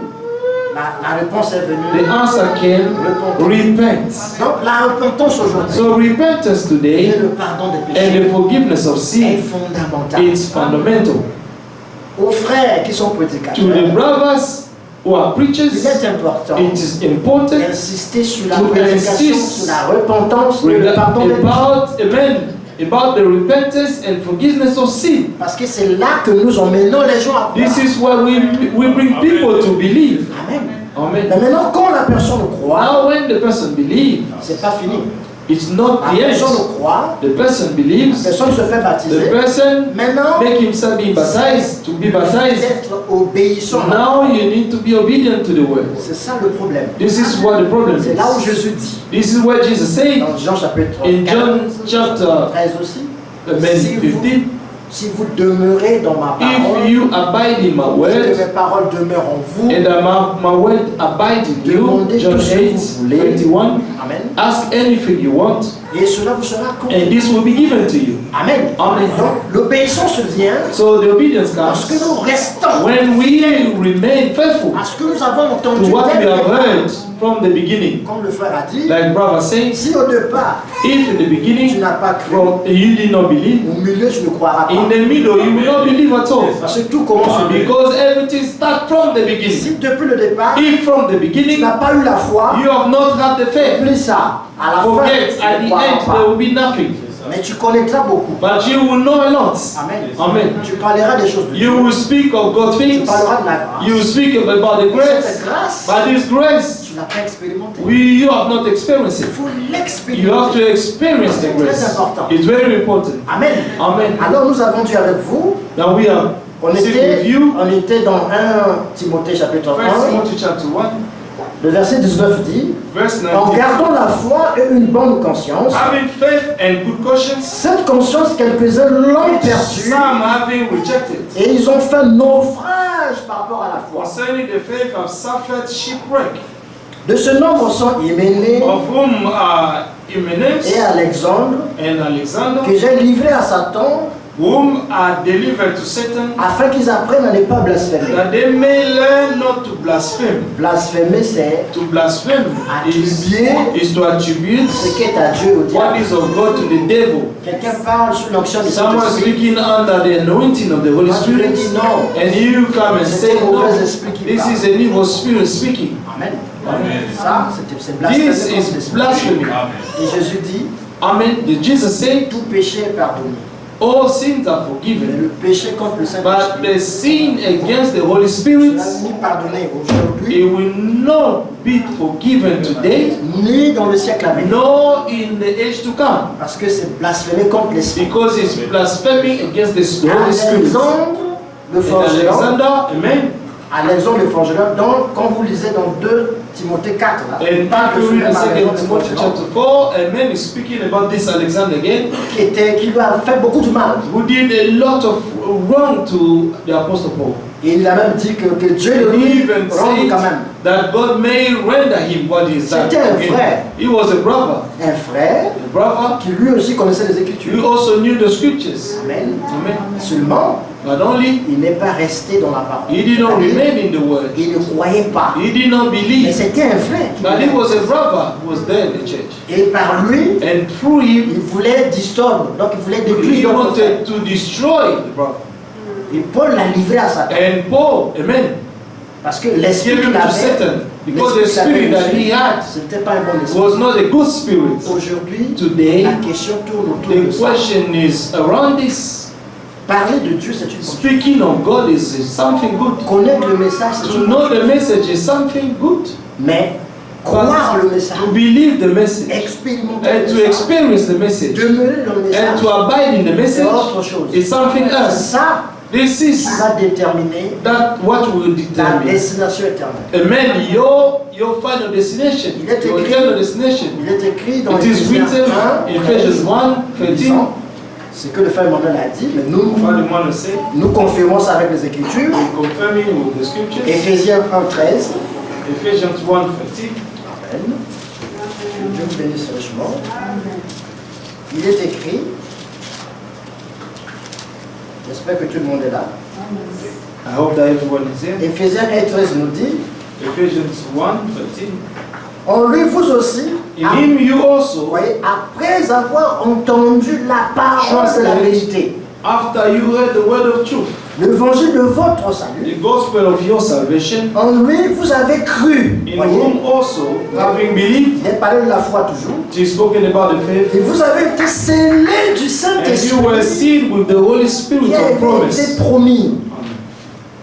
La réponse est venue. The answer came, repent. Donc la repentance aujourd'hui So repentance et today le pardon des and péchés the forgiveness of est sin fondamental. is fundamental. Aux frères qui sont To the prédicateurs, brothers who are il preachers, est important it is important d'insister sur la to prédication, insist sur la repentance et le pardon des péchés. about the repentance and forgiveness of sin. Parce que c'est là que nous emmenons les gens à croire. This is what we bring people to believe. Amen. Amen. Mais maintenant, quand la personne croit, Now when the person believes, c'est pas fini. it's not La the personne end. croit, The person la believes, personne se fait the baptiser. person Maintenant, make himself be baptized, to be baptized. d'être obéissant. Now you need to be obedient to the word. C'est ça le problème. This is what the problem C'est là où is. Jésus dit, This is what Jesus said dans Jean chapitre in 4, John chapter 13 aussi, 15. si vous demeurez dans ma parole, If you abide in my que word, mes paroles demeurent en vous, and my word abide in you, demandez John tout ce que 8, vous voulez. 21, Amen, ask anything you want, et cela vous sera and accompli. this will be given to you. Amen. Amen. Donc, l'obéissance vient So the obedience lorsque comes nous restons when we remain faithful à ce que nous avons entendu to what dès we le have départ. heard from the beginning. Comme le frère a dit, Like brother says, si au départ if in the tu beginning n'as pas cru, you did not believe, au milieu tu ne croiras in pas. the middle you will not believe at all. Parce que tout commence au début. Because everything starts from the beginning. Si depuis le départ, If from the tu beginning n'as pas eu la foi, you have not had the faith, oublie ça. À la fin, forget tu at ne the croiras end there pas. will be nothing. Mais tu connaîtras beaucoup. But you will know a lot. Amen. Amen. Tu parleras des choses de Dieu. You will speak of God's Tu things. parleras de la grâce. You will speak about the Et grace. cette grâce, But this grace, tu l'as pas expérimentée. you have not experienced Il it. faut You have l'expérimenter. to experience the C'est très grace. important. It's very important. Amen. Amen. Alors nous avons dû avec vous. Now we are On sitting était, with you. on était dans 1 Timothée chapitre 1 1. Timothy chapter 1, Le verset 19 dit, verse en 19. gardant la foi et une bonne conscience, Having faith and good conscience, cette conscience quelques-uns l'ont perdue some having rejected. et ils ont fait naufrage par rapport à la foi. Concerning the faith have suffered shipwreck, De ce nombre sont Hyménée of whom are Hymenaeus et Alexandre, and Alexander, que j'ai livrés à Satan, whom are delivered to Satan, afin qu'ils apprennent à ne pas blasphémer. that they may learn not to blaspheme. Blasphémer, c'est To blaspheme is to attribute ce qui est à Dieu au what diable. is of God to the devil. Quelqu'un parle sous l'onction du Someone Saint-Esprit. speaking under the anointing of the Holy Moi, je lui Spirit, dis non. and you come and C'est say, un no, mauvais esprit qui this parle. is an evil spirit speaking. Amen. Amen. Ça, c'est blasphémer This contre is l'esprit. blasphemy. Et Jésus dit, Amen. Did Jesus say, tout péché est pardonné. all sins are Mais forgiven, le péché contre le but Saint-Esprit, the sin against the Holy Spirit, cela n'est pardonné aujourd'hui, it will not be forgiven today, ni dans le siècle à venir. nor in the age to come, Parce que c'est blasphémer contre l'Esprit. because it's blaspheming against the Holy Spirit. Alexandre le And forgeron, Alexander, amen. Alexandre le forgeron, donc quand vous lisez dans 2 Timothée 4, là, il And parle de if ce you read même 2 Alexandre le Timothy forgeron, chapter 4, amen, is speaking about this Alexander again, qui lui a fait beaucoup de mal. who did a lot of wrong to the Apostle Paul. Et il a même dit que Dieu le He lui even rende said quand même. that God may render him what is done. C'était un frère. He was a brother. Un frère A brother qui lui aussi connaissait les who Écritures. also knew the scriptures. Amen. Amen. Seulement, But only il n'est pas resté dans la parole. he did not C'est-à-dire, remain in the word. il ne croyait pas. He did not Mais believe. c'était un frère. qui But he voulait. was a brother who was there in the church. Et par lui, And through him, il voulait distordre. Donc il voulait he détruire l'autre frère. wanted to destroy the brother. Et Paul l'a livré à Satan. And Paul, amen, Parce que l'esprit gave qu'il him to avait, Satan because the spirit that he had ce n'était pas un bon esprit. was not a good spirit. Aujourd'hui, Today, la question tourne autour de the ça. question is around this. Parler de Dieu, c'est une bonne chose. Speaking of God is something good. Connaître le message, c'est To une bonne know chose. the message is something good. Mais croire le message, To believe the message expérimenter and le to message, experience the message demeurer dans le and message, to abide in the c'est message autre chose. is something else. Ça, This is ça va déterminer that what will la determine. destination éternelle. Amen. Your final destination, Il est your écrit- eternal destination. Il est écrit dans It is Éphésiens written 1, in Ephesians 1:13. ce que le frère Emmanuel a dit, mais What the man say, nous confirmons ça avec les Écritures. confirming with the scriptures. Éphésiens 1:13. Ephesians 1:13. Amen. Que Dieu vous bénisse richement. Il est écrit, j'espère que tout le monde est là. I hope that everyone is here. Éphésiens 1:13 nous dit, Ephesians 1:13. En lui, vous aussi, In him you vous also, voyez, après avoir entendu la parole de la vérité, after you heard the word of truth, l'évangile de votre salut, the gospel of your salvation, en lui, vous avez cru. in Voyez, whom also, having believed, il est parlé de la foi toujours. it is spoken about the faith, Et vous avez été scellés du and you were Saint-Esprit sealed with the Holy Spirit qui a of été promise. promis.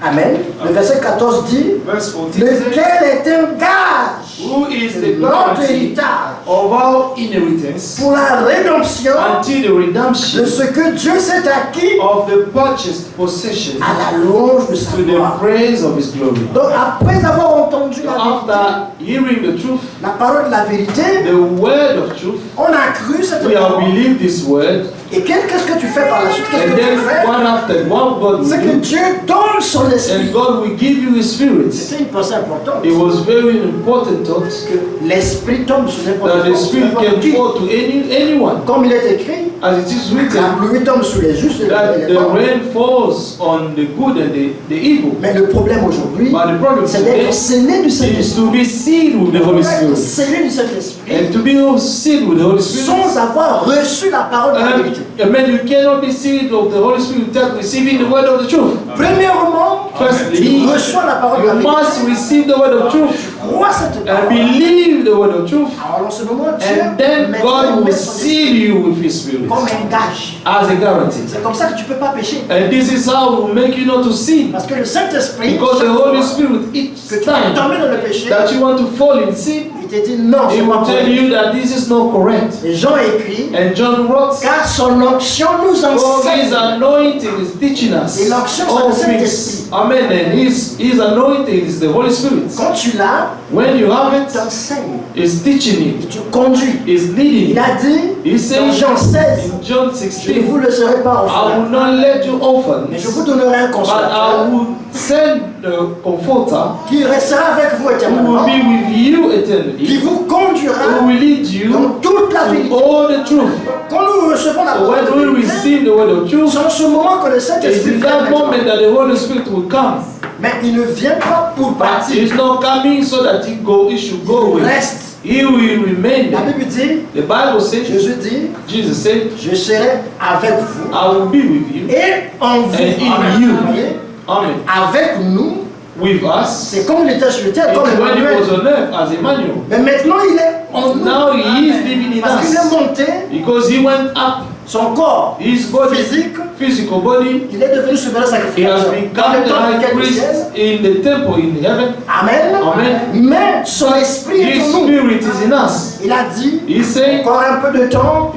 Amen. Le verset 14 dit, Verse 14 says, lequel est un gage who is de the notre guarantee héritage of our inheritance pour la rédemption until the redemption de ce que Dieu s'est acquis of the purchased possession à la louange de sa to the gloire. praise of his glory. Donc après avoir entendu So la vérité, after hearing the truth, la parole de la vérité, the word of truth, on a cru cette we have parole. believed this word, Et qu'est-ce que tu fais par la suite? Qu'est-ce and que tu then fais? one after one God C'est que will do, Dieu donne son esprit. and God will give you his spirit. C'était une pensée importante. It was very important thought Que l'esprit tombe sur n'importe that the spirit n'importe qui. can fall to anyone, Comme il est écrit, as it is la written, pluie tombe sur les justes et that les the pauvres. rain falls on the good and the evil. Mais le problème aujourd'hui, But the problem c'est today d'être scellé du is Saint-Esprit. to be sealed with the Holy D'être Spirit, scellé du Saint-Esprit and to be sealed with the Holy Spirit. sans avoir reçu la parole de la vérité. Amen. You cannot be sealed of the Holy Spirit without receiving the word of the truth. Premièrement, Firstly, tu reçois la parole de la you vérité. must receive the word of truth Crois cette and parole. believe the word of truth, Alors en ce moment, Dieu and then met God will son esprit seal you with His Spirit comme un gage. as a guarantee. C'est comme ça que tu ne peux pas pécher. And this is how we will make you not to sin, Parce que le Saint-Esprit, because the chaque Holy fois Spirit, each que tu es time tombé dans le péché, that you want to fall in sin, il te dit non, He c'est pas will tell correct. you that this is not correct. Et Jean écrit, And John wrote, car son onction nous "For His enseigne. anointing is teaching us Et l'onction, all c'est le things." Saint-Esprit. Amen. And His anointing is the Holy Spirit. Quand tu l'as, When you have il it, t'enseigne, it's teaching il you, te conduit. it's leading Il you. a dit He dans says Jean 16, in John je ne 16, vous laisserai pas I orphelin, will not let you orphans, mais je vous donnerai un but consolateur I will send the Comforter qui restera avec vous who will éternellement, be with you qui eternally, vous conduira who will lead you dans toute la to vérité. all the truth. Quand nous recevons la So parole de when we vérité, receive the word of truth, c'est en ce moment que le it's Saint-Esprit in vient that maintenant. moment that the Holy Spirit will come. Mais il ne vient pas pour But partir. He's not coming so that He should go Il away. reste. He will remain La there. Bible dit, The Bible says, Jésus dit, Jesus said, je serai avec vous I will be with you et en vous. and in Amen. you. Vous voyez? Amen. Avec nous, With us. c'est comme il était sur le terre, It's comme when He Emmanuel. was on earth as Emmanuel. Mais maintenant, il est en nous. Now He is living in Parce qu'il us. est monté, Because He went up, son corps His body, physique, physical body, il est devenu souverain He sacrificateur. has Dans become le the temple high du priest ciel. in the temple in heaven. Amen. Amen. Mais son esprit est His en nous. Spirit is in us. Il a dit, He said, encore un peu de temps,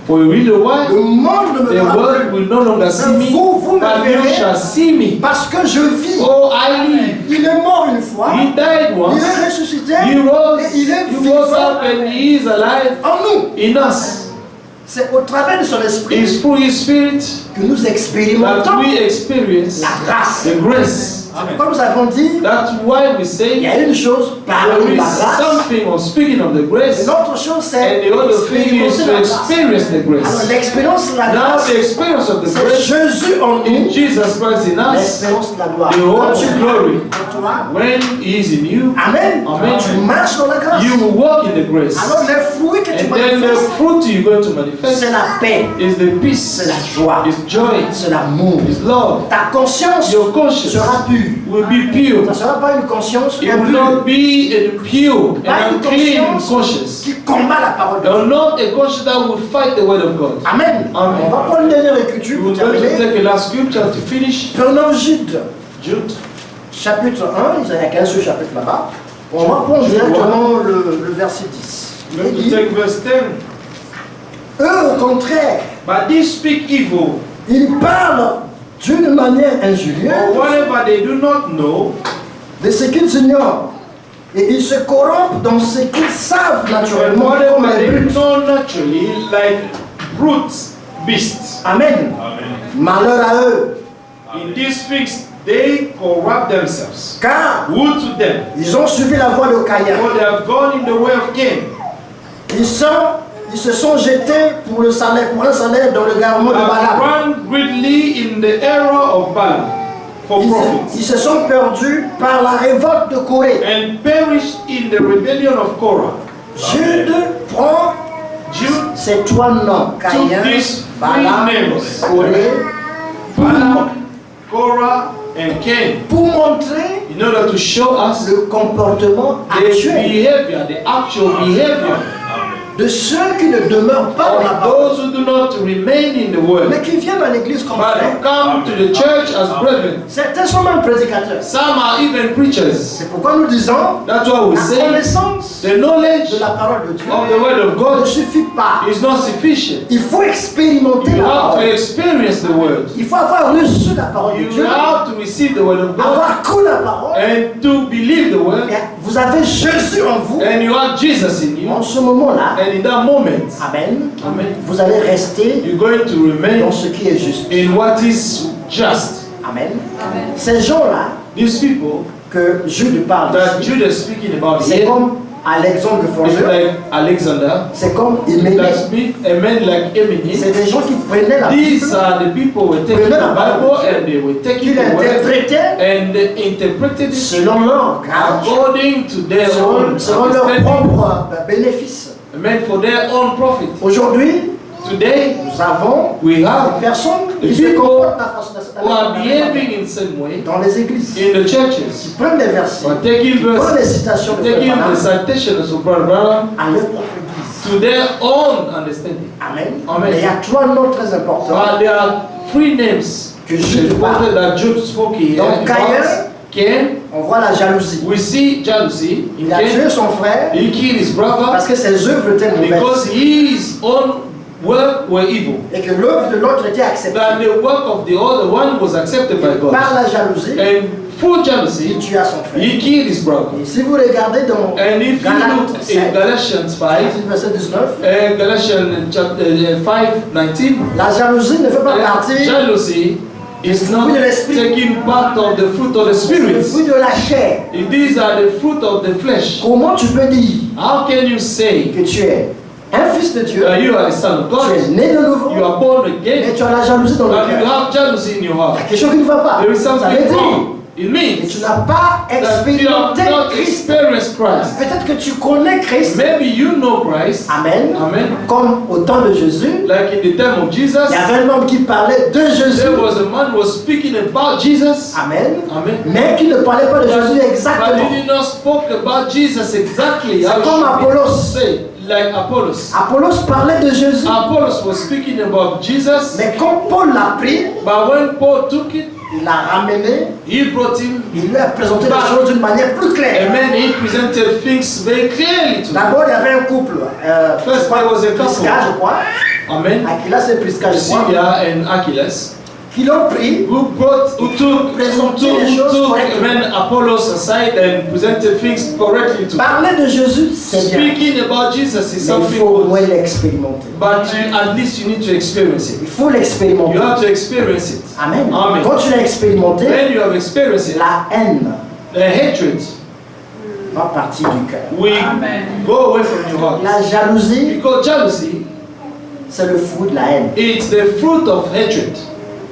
for a little le while, monde ne me the verra world plus. will no longer see me, Vous me but you verrez. shall see me. Parce que je vis. Oh, I live. Il est mort une fois. He died Il once. est ressuscité. He rose. Et il est He vivant rose up and He is alive en nous. in us. C'est au travers de son esprit It's through His Spirit que nous that expérimentons we experience la grâce. the grace. C'est pourquoi nous avons dit, That's why we il say y a une chose, parler there de la is grâce. something of speaking of the Et grace, l'autre chose, and c'est the other thing is expérimenter to la grâce. experience the Alors grace. l'expérience de la Now grâce, the experience of the c'est grace Jésus en in nous. Jesus Christ in us, L'expérience de la gloire. the Quand hope tu of glory. quand toi, When He is in you, Amen. Amen. Tu marches dans la grâce. you will walk in the grace. Alors les fruits que tu And then the manifestes, fruit you're going to manifest c'est la paix, is the peace, c'est la joie, is joy, c'est l'amour. is love. Ta conscience Your conscience sera pure. will be pure. Ça ne sera pas une conscience It will impure, not be a pure pas and une unclean conscience conscience. qui combat la parole de Dieu. And not a conscience that will fight the word of God. Amen. Amen. On va prendre une dernière écriture pour We're going to terminer. take a last scripture to finish. Prenons Jude, Jude. chapitre 1, il n'y a qu'un seul chapitre là-bas. On va prendre Jude directement le verset 10. We're going Il to dit, take verse 10. eux, au contraire, But these speak evil, ils parlent d'une manière injurieuse or whatever they do not know, de ce qu'ils ignorent. Et ils se corrompent dans ce qu'ils savent and naturellement comme whatever les they brutes. know naturally, like brute beasts. Amen. Malheur à eux, In these things they corrupt themselves. car Woe to them, ils ont suivi la voie de Caïn. for they have gone in the way of Cain, Ils se sont jetés pour un salaire dans le garment de have Balaam. run greatly in the error of Balaam. for profits. Ils se sont perdus par la révolte de Corée. And perished in the rebellion of Korah. Jude prend Jude ces trois noms, Caïn, these Balaam, three names. Corée, Balaam, Korah, and Cain, pour montrer in order to show us le comportement the actuel behavior, the actual behavior de ceux qui ne demeurent pas dans la of parole, those who do not remain in the mais word, qui viennent à l'église comme but frères. who come to the church as brethren. Certains sont même prédicateurs. Some are even preachers. C'est pourquoi nous disons That's why we la say connaissance the knowledge de la parole de Dieu of the word of ne God suffit pas. is not sufficient. Il faut expérimenter You la have to parole. experience the word. Il faut avoir reçu la parole de You Dieu, have to receive the word of God avoir cru la parole. and to believe the word, Et vous avez Jésus en vous. and you have Jesus in you. En ce moment-là, And in that moment, amen, amen, vous allez rester you're going to remain dans ce qui est juste. in what is just. Amen. Ces gens-là These people que Jude parle that ici, Jude is speaking about c'est here, comme Alexandre le it's forgeur, like Alexander, c'est comme Hyménée. that speak, a man like Emini. C'est des gens qui prenaient la These Bible, are the people who were taking the Bible and they were taking qui the word l'interprétaient and they interpreted it selon leur grade, according to their own selon leur understanding, propre bénéfice. meant for their own profit. Aujourd'hui, Today, nous avons we des have personnes qui the se people comportent de who are la façon behaving in some way dans les églises. in the Qui churches, prennent des versets, but taking prennent des verses, citations de taking Frère the Branham citations of Brother Branham à leur propre église. to their own understanding. Amen. Amen. Mais il y a trois noms très importants. But there are three names Que Jude reported that Jude spoke here. Donc, about Cain, On voit la jalousie. we see jealousy. Il a tué Cain, son frère he killed his brother parce que ses œuvres étaient because mauvaises his own work were evil. et que l'œuvre de l'autre était acceptée. That the work of the other one was accepted by God. Par la jalousie, And through jealousy, il tua son frère. he killed his brother. Et si vous regardez dans And if you Galates look 5, in Galatians 5, verset 19, Galatians chapter 5:19, la jalousie ne fait pas partie jealousy is not fruit de l'esprit. taking part of the fruit of the du spirit. fruit de la chair. These are the fruit of the flesh. Comment tu peux dire How can you say que tu es un fils de Dieu, that you are a son of tu es God, né de nouveau, you are born et again, tu as la jalousie dans le but you cœur? have jealousy in your Il y a heart? quelque chose qui ne va pas. There is Ça veut something dire wrong. It que means tu n'as pas that you have expérimenté not Christ. experienced Christ. Peut-être que tu connais Christ. Maybe you know Christ. Amen. Amen. Comme au temps de Jésus, Like in the time of Jesus, il y avait un homme qui parlait de Jésus. there was a man who was speaking about Jesus. Amen. Amen. Mais qui ne parlait pas de Jésus But exactement. he did not spoke about Jesus exactly C'est how comme it should be Apollos. said, like Apollos. Apollos parlait de Jésus. Apollos was speaking about Jesus, Mais quand Paul l'a pris, but when Paul took it, il l'a ramené, he brought him, il lui a présenté les choses d'une manière plus claire. and then he presented things very clearly to him. D'abord, il y avait un couple. First, there was a couple. Prisca, je crois. Amen. Aquila, c'est Prisca, je crois. Priscilla and Achilles, Qui l'ont pris. who took when Apollos aside and presented things correctly to him. Parler de Jésus, c'est bien. Speaking about Jesus is Mais il something faut au good, moins l'expérimenter. but at least you need to experience it. Il faut You l'expérimenter. have to experience it. Amen. Amen. Quand tu l'as expérimenté, When you have experienced it, la haine the hatred va partir du cœur. will go away from your heart. La jalousie, Because jealousy, c'est le fruit de la haine. it's the fruit of hatred.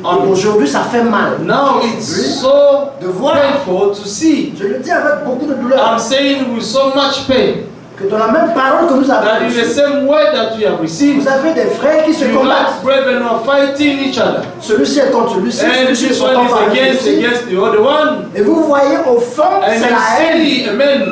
Et aujourd'hui, ça fait mal. Now it's so De voir. painful to see. Je le dis avec beaucoup de I'm douleur. saying with so much pain Que dans la même parole que nous that avons in the reçue, same way that we have received, vous avez des frères qui se you combattent. have brethren who are fighting each other. Celui-ci est contre lui-ci, And celui-ci this sont one pas is par against the other one. Et vous voyez au fond, And c'est la haine you see, amen,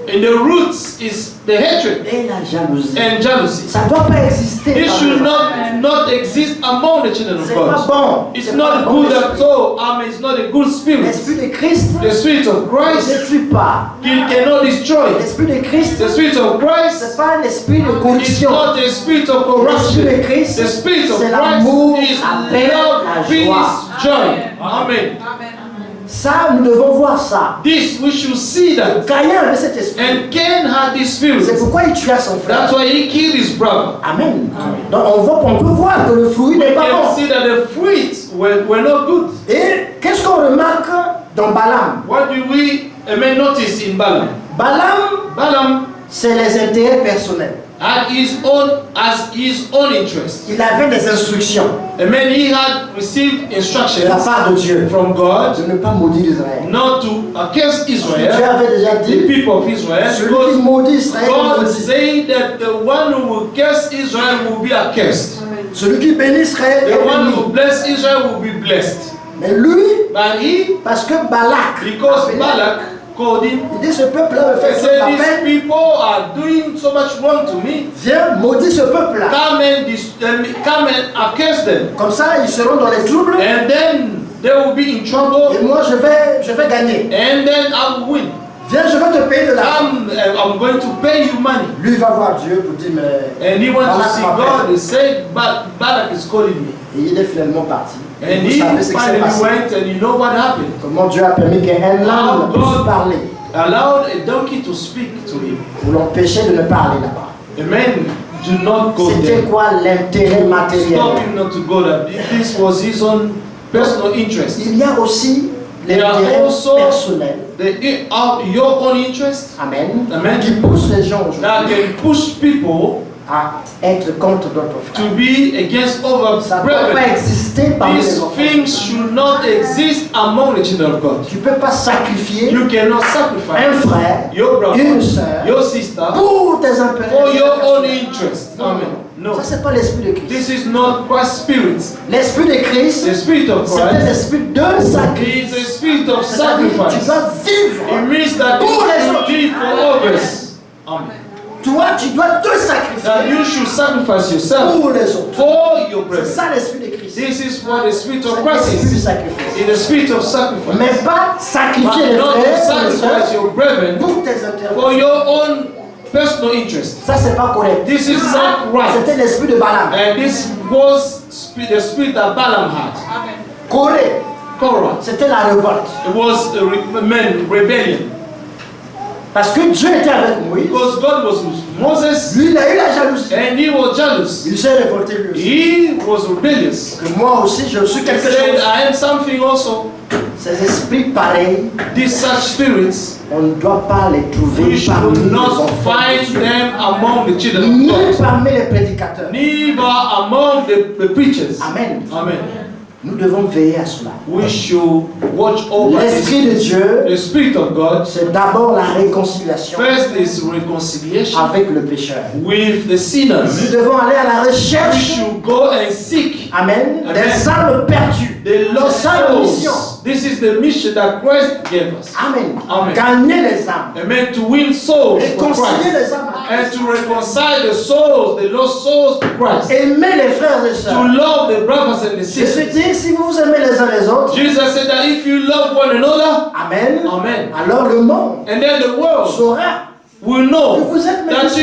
in the roots is the hatred et la jalousie. and jealousy. Ça ne doit pas exister. It parmi should nous. not exist among the children of C'est pas God. bon. It's C'est not pas a bon good l'esprit. at all. It's not a good spirit. L'esprit de Christ The spirit of ne Christ, détruit pas. He cannot destroy. L'esprit de Christ, The spirit of ce Christ n'est pas un esprit de is corruption. not a spirit of L'esprit corruption. de Christ, The spirit of c'est l'amour, Christ is la paix, love, la peace, joie. joy. Amen. Ça, nous devons voir ça. This, we should see that. Caïn avait cet esprit. And Cain had this spirit. C'est pourquoi il tua son frère. That's why he killed his brother. Amen. Donc on peut voir que le fruit We n'est pas can bon. see that the fruits were not good. Et qu'est-ce qu'on remarque dans Balaam? What do we notice in Balaam? Balaam, Balaam, c'est les intérêts personnels. As his own interest. Il avait des instructions And then he had received de la instructions part de Dieu from God de ne pas maudire Israël. not to curse Dieu Israel, avait déjà the dit, people of Israel, celui qui because maudit Israël est God maudit. said that the one who will curse Israel will be accursed. Celui qui bénit Israël The est one béni. who bless Israel will be blessed. Mais lui, But he, parce que Balak, because Balak called him, il dit ce peuple-là me he fait trop de said, la these peine, people are doing so much wrong to me. viens maudire ce peuple-là. Come and accuse them. Comme ça, ils seront dans les troubles And then they will be in et trouble. moi je vais gagner. And then I will win. Viens, je vais te payer de l'argent. I'm going to pay you money. Lui va voir Dieu pour dire, mais And he went to Balak see m'appelle. God. He said, Balak is calling me. Et il est finalement parti. Et And vous he savez ce qui s'est finally passé. went, and you know what happened? Comment Dieu a permis qu'un âne puisse parler Allowed a donkey to speak to him. pour l'empêcher de ne pas aller là-bas. Amen. Do not go C'était there. quoi l'intérêt matériel? Stop him not to go there. This was his own personal interest. Il y a aussi l'intérêt also personnel. Your own interest Amen. Amen. Qui pousse les gens that aujourd'hui can push people à être contre d'autres frères. to be against other Ça ne peut pas brethren. exister parmi les These enfants. things should not exist among the children of God. Tu ne peux pas sacrifier You cannot un sacrifice frère, your brother, une sœur your sister pour tes intérêts. for your own personnels. interest. Non, Amen. non. No. Ça, c'est pas l'esprit de Christ. This is not Christ's spirit. L'esprit de Christ, The spirit of c'est un Christ esprit de sacrifice. is a spirit of C'est-à-dire, tu sacrifice. dois vivre. It means that you Pour les should autres. live for others. Amen. Toi, tu dois te That sacrifier you should sacrifice yourself pour les autres. for your C'est brethren. ça l'esprit de Christ. This is what the spirit of C'est Christ l'esprit du is. sacrifice. In the spirit of sacrifice. Mais pas sacrifier les But not to frères, les sacrifice sœurs your brethren pour tes intérêts. for your own personal interest. Ça, c'est pas correct. This is not right. C'était l'esprit de Balaam. And this was the spirit that Balaam had. Corée, Korah. c'était la révolte. It was a rebellion. Parce que Dieu était avec Moïse. Because God was with Moses Lui, il a eu la jalousie. and he was jealous. Il s'est révolté lui aussi. He was rebellious. Que moi aussi, je suis He quelque said, chose. I am something also. Ces esprits pareils, These such spirits, on ne doit pas les trouver we parmi should les not enfants de find Dieu. them among the children of Ni God. parmi les prédicateurs. Neither among the preachers. Amen. Amen. Nous devons veiller à cela. We should watch over L'Esprit de this. Dieu, The Spirit of God. c'est d'abord la réconciliation First is reconciliation avec le pécheur. with the Nous sinners. devons aller à la We recherche, should go and seek amen, Amen. des âmes perdues. the lost C'est ça la mission. souls. This is the mission that Christ gave us. Amen. Amen. Gagner les âmes. Amen. To win souls for Réconcilier Christ. les âmes. And to reconcile the souls, the lost souls to Christ. Aimer les frères et To sœurs. love the brothers and the Jésus sisters. dit, si vous vous aimez les uns les autres, Jesus said that if you love one another, amen, Amen. alors le monde and then the world saura will que know vous êtes mes that disciples.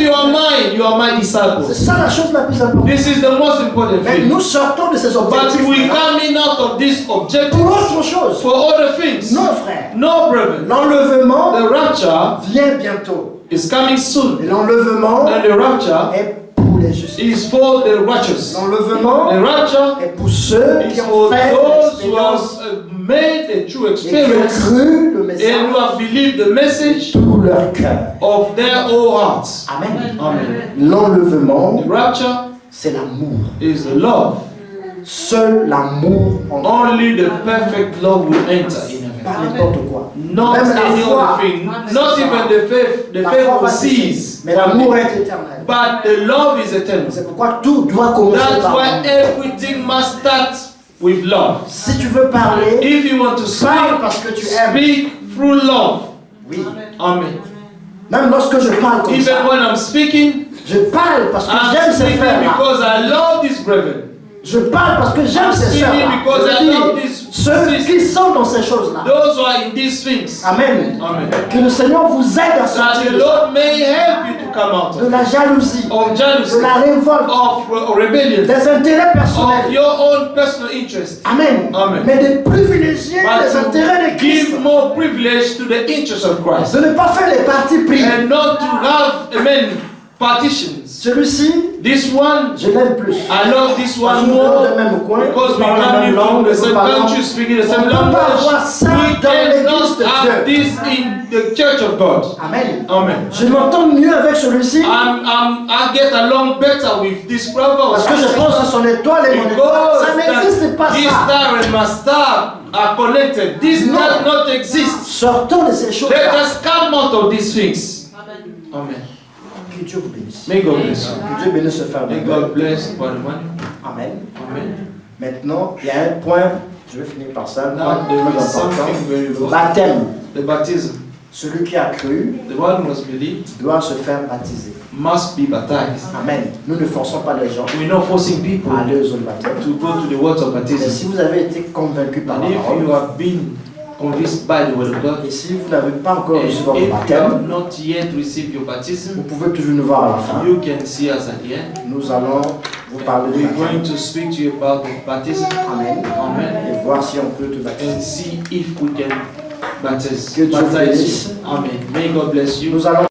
you are my C'est disciples. ça la chose la plus importante. This is the most important Mais thing. nous sortons de ces But objectifs we coming out of this pour objective autre chose. for other things. Non, frère. No, brethren. L'enlèvement The rapture vient bientôt. is coming soon. Et l'enlèvement And the rapture est pour les justes. is for the righteous. L'enlèvement The rapture est pour ceux is qui for ont fait those who l'expérience have made a true et qui ont experience cru le and message who have believed the message de tout leur cœur. of their whole hearts. Amen. Amen. L'enlèvement, The rapture c'est l'amour. is the love. Seul l'amour en Only the perfect love will enter in heaven. pas n'importe quoi. Not Même la any foi. other thing. Not even the faith. The La faith foi will va cesser, cease. mais l'amour est éternel. But the love is eternal. C'est pourquoi tout doit commencer That's par why l'amour. everything must start with love. Si tu veux parler, If you want to parle parce que tu aimes. speak through love. Oui. Amen. Même lorsque je parle comme ça, Even when I'm speaking, je parle parce que I'm j'aime ces speaking frères-là. because I love these brethren. Je parle parce que j'aime ces speaking sœurs-là. because I Je love dis, these ceux qui sont dans ces choses-là. Those who are in these things. Amen. Amen. Que le Seigneur vous aide à That sortir the de ça. Lord may help you to come out De of la jalousie, jealousy, de la révolte, of rebellion, des intérêts of personnels. your own personal interest. Amen. Amen. Mais de privilégier But les intérêts de to Christ. give more privilege to the interests of Christ. De ne pas faire les partis pris. And not to have, amen, partitions. Celui-ci, This one, je l'aime plus. I love this Parce one que nous venons more du même coin, because nous we parlons la come même from langue, the nous same parlons. country, speaking the On same ne peut pas avoir language. ça We dans l'église cannot de have Dieu. this in the church of God. Amen. Amen. Je m'entends mieux avec celui-ci I get along better with this brother. parce que je pense à son étoile et mon étoile. Ça n'existe pas This ça. star and my star are connected. This No. does not exist. Sortons de ces choses. Let us come out of these things. Amen. Que Dieu vous bénisse. May God bless you. Que Dieu bénisse ce frère. May God bless Brother Manu. Amen. Amen. Maintenant, il y a un point, je vais finir par ça, un Now point there très is important. something very Le important. baptême. The baptism. Celui qui a cru The one who has believed doit se faire baptiser. must be baptized. Amen. Nous ne forçons pas les gens We're not forcing people à aller aux autres baptêmes. to go to the waters of Mais baptism. si vous avez été convaincu par And la if you parole, have been convinced by the word of God, et si vous n'avez pas encore and reçu if votre you baptême, have not yet received your vous baptism, pouvez toujours nous voir à la fin. you can see us at the end. Nous allons vous parler du We're going baptême. to speak to you about the baptism. Amen. Amen. Et voir si on peut te baptiser. And see if we can baptize. Que Dieu vous bénisse. Amen. May God bless you. Nous allons